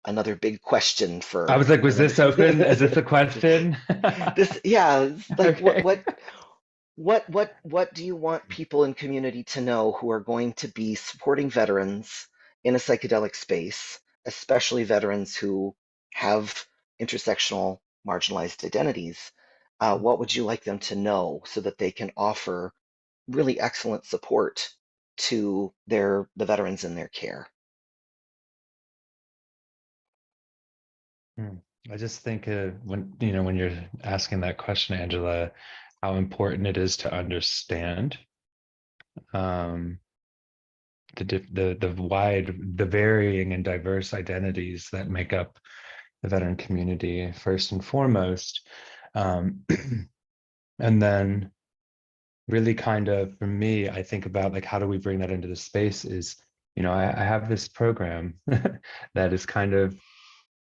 Another big question I for was like, was another. this open? Is this a question? This, yeah, it's like Okay. what do you want people in community to know who are going to be supporting veterans in a psychedelic space, especially veterans who have intersectional marginalized identities? What would you like them to know so that they can offer really excellent support to the veterans in their care? Hmm. I just think when you're asking that question, Angela, how important it is to understand um, the varying and diverse identities that make up the veteran community first and foremost, um, and then really kind of for me, I think about like how do we bring that into the space is, I have this program that is kind of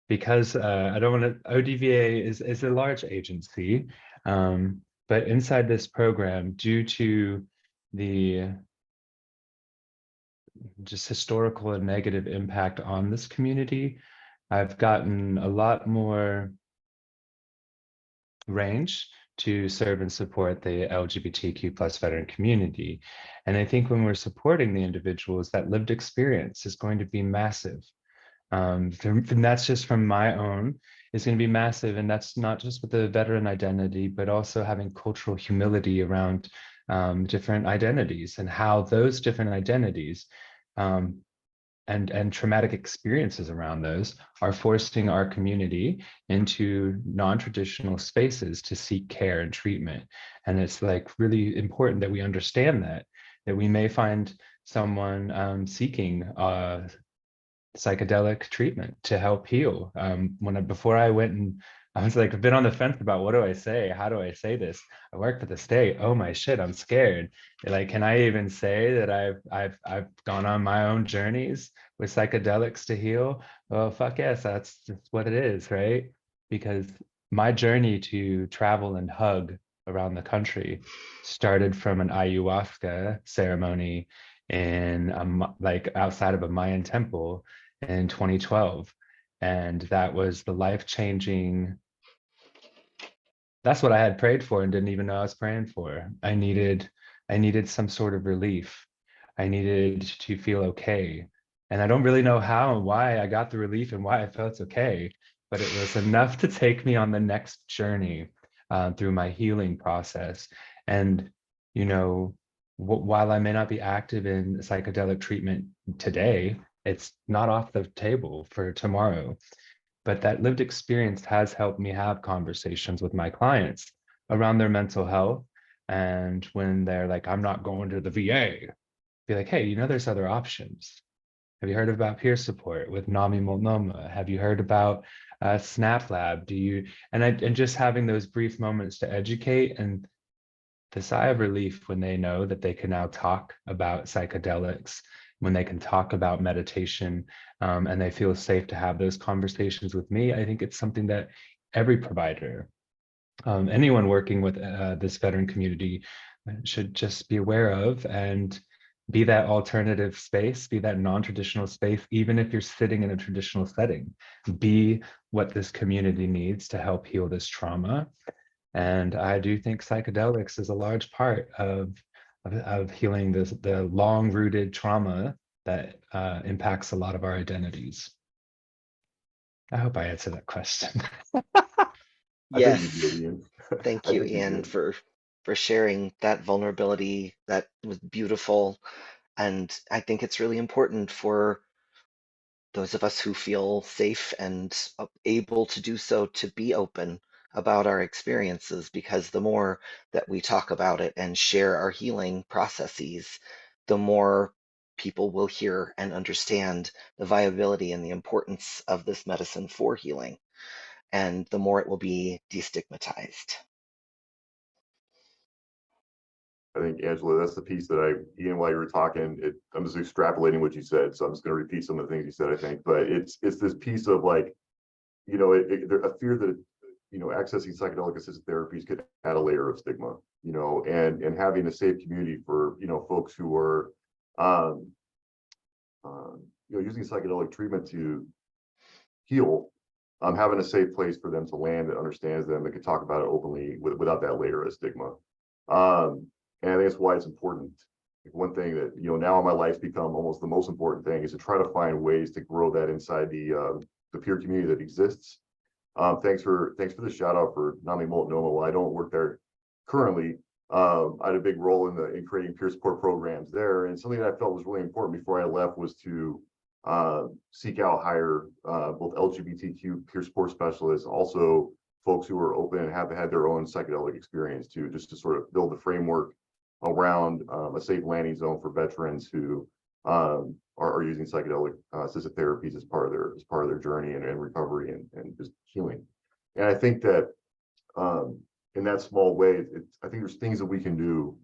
because I don't want to, ODVA is a large agency, but inside this program, due to the just historical and negative impact on this community, I've gotten a lot more range to serve and support the LGBTQ plus veteran community. And I think when we're supporting the individuals, that lived experience is going to be massive. And that's just from my own, is going to be massive. And that's not just with the veteran identity, but also having cultural humility around different identities and how those different identities um, and traumatic experiences around those are forcing our community into non-traditional spaces to seek care and treatment. And it's like really important that we understand that we may find someone seeking psychedelic treatment to help heal. Before I went and I was like, I've been on the fence about what do I say? How do I say this? I work for the state. Oh my shit, I'm scared. Like, can I even say that I've gone on my own journeys with psychedelics to heal? Well, fuck yes, that's just what it is, right? Because my journey to travel and hug around the country started from an ayahuasca ceremony in like outside of a Mayan temple in 2012. And that was the life-changing, that's what I had prayed for and didn't even know I was praying for. I needed some sort of relief. I needed to feel okay. And I don't really know how and why I got the relief and why I felt okay, but it was enough to take me on the next journey through my healing process. And, you know, while I may not be active in psychedelic treatment today, it's not off the table for tomorrow, but that lived experience has helped me have conversations with my clients around their mental health. And when they're like, I'm not going to the VA, be like, hey, there's other options. Have you heard about peer support with NAMI Multnomah? Have you heard about Snap Lab? And just having those brief moments to educate, and the sigh of relief when they know that they can now talk about psychedelics, when they can talk about meditation, and they feel safe to have those conversations with me. I think it's something that every provider, anyone working with this veteran community should just be aware of, and be that alternative space, be that non-traditional space, even if you're sitting in a traditional setting, be what this community needs to help heal this trauma. And I do think psychedelics is a large part of healing the long-rooted trauma that impacts a lot of our identities. I hope I answered that question. I think you did, Yes, Ian. thank I you, think you Ian, did. for sharing that vulnerability. That was beautiful. And I think it's really important for those of us who feel safe and able to do so to be open about our experiences, because the more that we talk about it and share our healing processes, the more people will hear and understand the viability and the importance of this medicine for healing, and the more it will be destigmatized. I think, Angela, that's the piece that Ian, while you were talking, I'm just extrapolating what you said, so I'm just going to repeat some of the things you said, I think. But it's this piece of like, a fear that, accessing psychedelic assisted therapies could add a layer of stigma, and having a safe community for, folks who are, um, using psychedelic treatment to heal, having a safe place for them to land that understands them and can talk about it openly without that layer of stigma. And I think that's why it's important. Like, one thing that, now in my life's become almost the most important thing is to try to find ways to grow that inside the peer community that exists. Thanks for the shout out for NAMI Multnomah. While I don't work there currently, I had a big role in creating peer support programs there. And something that I felt was really important before I left was to seek out, hire both LGBTQ peer support specialists, also folks who are open and have had their own psychedelic experience too, just to sort of build a framework around a safe landing zone for veterans who are using psychedelic assisted therapies as part of their journey and recovery and just healing. And I think that in that small way, I think there's things that we can do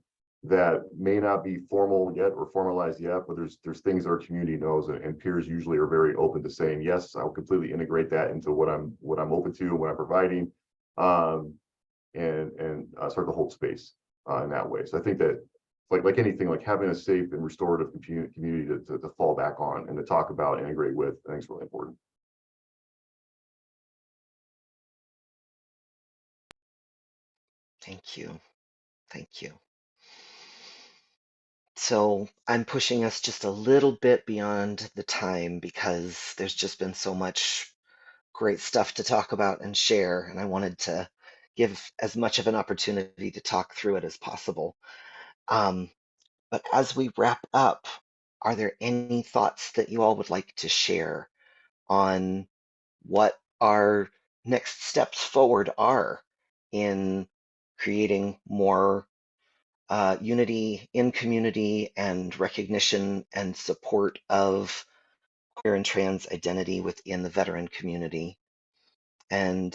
that may not be formal yet or formalized yet, but there's things our community knows, and peers usually are very open to saying, yes, I'll completely integrate that into what I'm open to and what I'm providing, and start to hold space in that way. So I think that, like anything, like having a safe and restorative community to fall back on and to talk about, integrate with, I think is really important. Thank you. Thank you. So I'm pushing us just a little bit beyond the time because there's just been so much great stuff to talk about and share, and I wanted to give as much of an opportunity to talk through it as possible. Um, but as we wrap up, are there any thoughts that you all would like to share on what our next steps forward are in creating more unity in community and recognition and support of queer and trans identity within the veteran community? And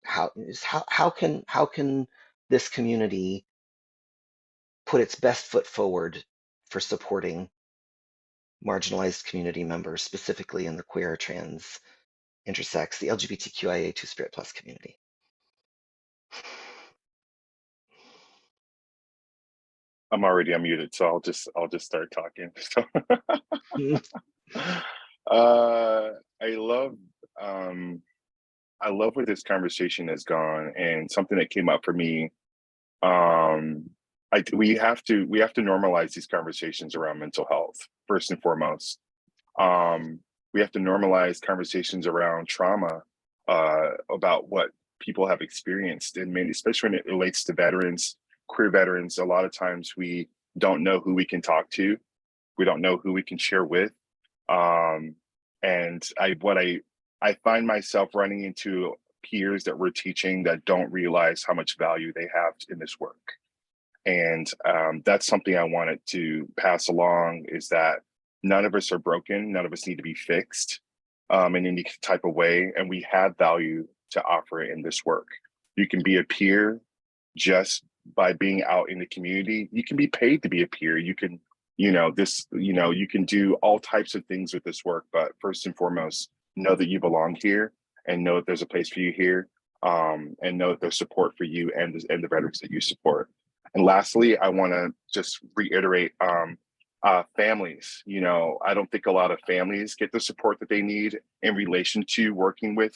how can this community put its best foot forward for supporting marginalized community members, specifically in the queer, trans, intersex, the LGBTQIA Two-Spirit Plus community. I'm already unmuted, so I'll just start talking. So, I love where this conversation has gone, and something that came up for me. We have to normalize these conversations around mental health first and foremost. We have to normalize conversations around trauma, about what people have experienced, and especially when it relates to veterans, queer veterans. A lot of times we don't know who we can talk to, we don't know who we can share with, and I find myself running into peers that we're teaching that don't realize how much value they have in this work. And that's something I wanted to pass along, is that none of us are broken. None of us need to be fixed in any type of way. And we have value to offer in this work. You can be a peer just by being out in the community. You can be paid to be a peer. You can, you can do all types of things with this work. But first and foremost, know that you belong here, and know that there's a place for you here, and know that there's support for you and the veterans that you support. And lastly, I want to just reiterate, families. I don't think a lot of families get the support that they need in relation to working with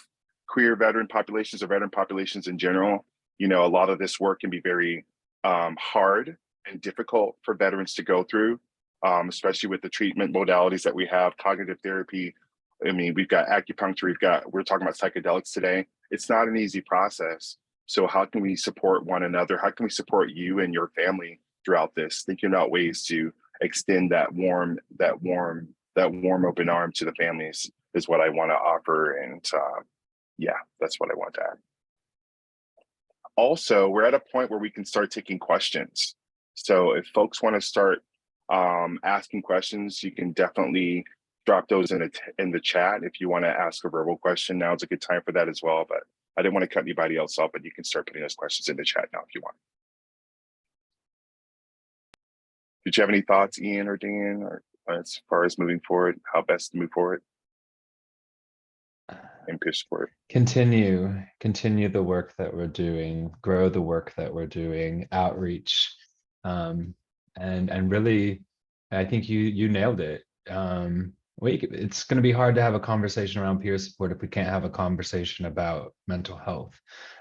queer veteran populations or veteran populations in general. A lot of this work can be very hard and difficult for veterans to go through, especially with the treatment modalities that we have, cognitive therapy. I mean, we've got acupuncture, we're talking about psychedelics today. It's not an easy process. So how can we support one another? How can we support you and your family throughout this? Thinking about ways to extend that warm open arm to the families is what I want to offer. And yeah, that's what I want to add. Also, we're at a point where we can start taking questions. So if folks want to start asking questions, you can definitely drop those in the chat. If you want to ask a verbal question, now is a good time for that as well. But I didn't want to cut anybody else off, but you can start putting those questions in the chat now if you want. Did you have any thoughts, Ian or Dan, or as far as moving forward, how best to move forward and push forward? Continue the work that we're doing, grow the work that we're doing, outreach, and really, I think you nailed it. It's going to be hard to have a conversation around peer support if we can't have a conversation about mental health,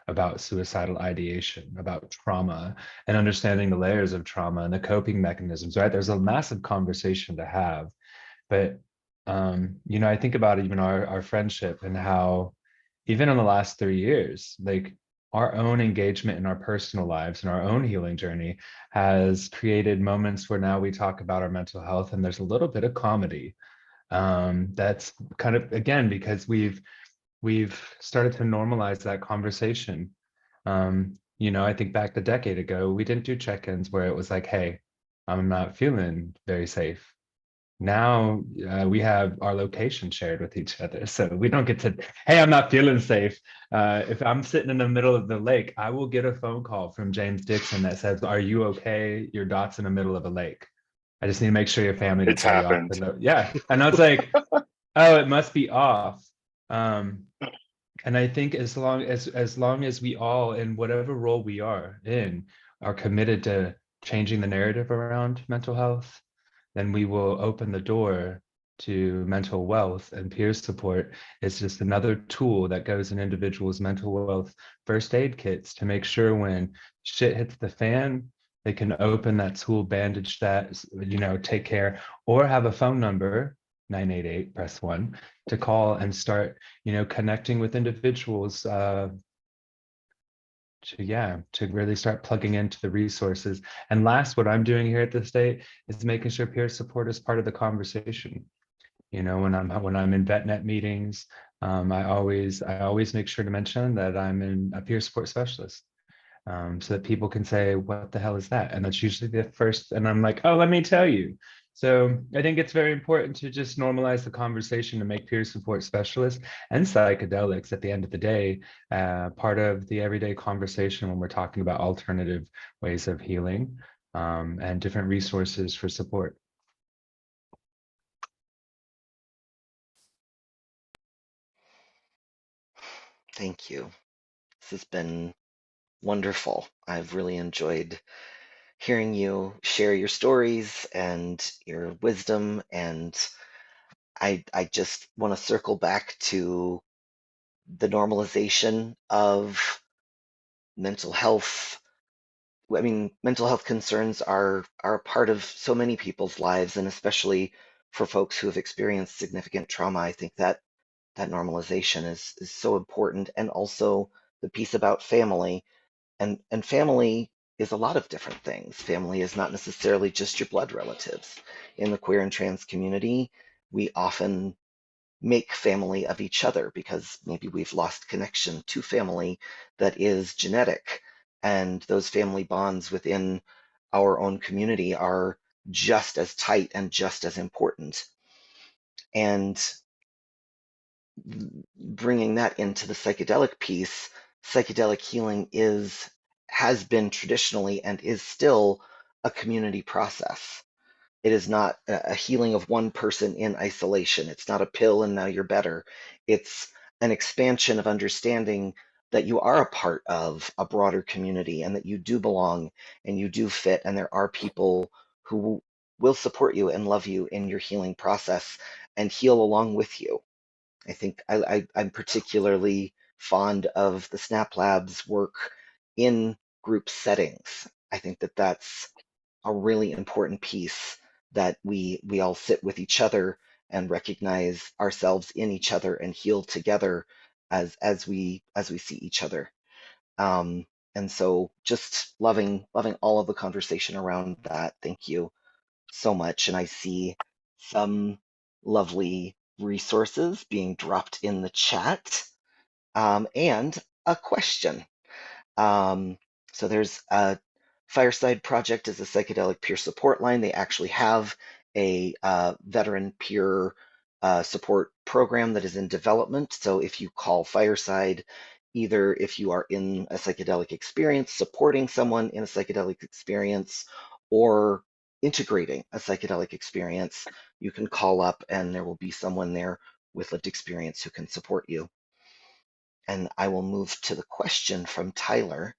about suicidal ideation, about trauma, and understanding the layers of trauma and the coping mechanisms, right? There's a massive conversation to have. But, I think about even our friendship and how even in the last 3 years, like our own engagement in our personal lives and our own healing journey has created moments where now we talk about our mental health and there's a little bit of comedy. That's kind of, again, because we've started to normalize that conversation. I think back a decade ago, we didn't do check-ins where it was like, hey, I'm not feeling very safe. Now we have our location shared with each other. So we don't get to, hey, I'm not feeling safe. If I'm sitting in the middle of the lake, I will get a phone call from James Dixon that says, are you okay? Your dot's in the middle of a lake. I just need to make sure your family It's happened. Yeah. And I was like, oh, it must be off. And I think as long as we all, in whatever role we are in, are committed to changing the narrative around mental health, then we will open the door to mental wealth, and peer support is just another tool that goes in individuals' mental wealth first aid kits to make sure when shit hits the fan, they can open that tool, bandage that, take care, or have a phone number, 988, press 1, to call and start, connecting with individuals to really start plugging into the resources. And last, what I'm doing here at the state is making sure peer support is part of the conversation. When I'm in VetNet meetings, I always make sure to mention that I'm a peer support specialist, so that people can say, what the hell is that? And that's usually the first, and I'm like, oh, let me tell you. So I think it's very important to just normalize the conversation to make peer support specialists and psychedelics at the end of the day part of the everyday conversation when we're talking about alternative ways of healing and different resources for support. Thank you. This has been wonderful. I've really enjoyed hearing you share your stories and your wisdom. And I just want to circle back to the normalization of mental health. I mean, mental health concerns are a part of so many people's lives, and especially for folks who have experienced significant trauma. I think that that normalization is so important, and also the piece about family. And family is a lot of different things. Family is not necessarily just your blood relatives. In the queer and trans community, we often make family of each other because maybe we've lost connection to family that is genetic. And those family bonds within our own community are just as tight and just as important. And bringing that into the psychedelic piece, psychedelic healing has been traditionally and is still a community process. It is not a healing of one person in isolation. It's not a pill and now you're better. It's an expansion of understanding that you are a part of a broader community and that you do belong and you do fit, and there are people who will support you and love you in your healing process and heal along with you. I think I'm particularly fond of the Snap Labs work in group settings. I think that that's a really important piece, that we all sit with each other and recognize ourselves in each other and heal together as we see each other. And so just loving all of the conversation around that. Thank you so much. And I see some lovely resources being dropped in the chat, and a question. Um, so there's a Fireside Project is a psychedelic peer support line. They actually have a veteran peer support program that is in development. So if you call Fireside, either if you are in a psychedelic experience, supporting someone in a psychedelic experience, or integrating a psychedelic experience, you can call up and there will be someone there with lived experience who can support you. And I will move to the question from Tyler.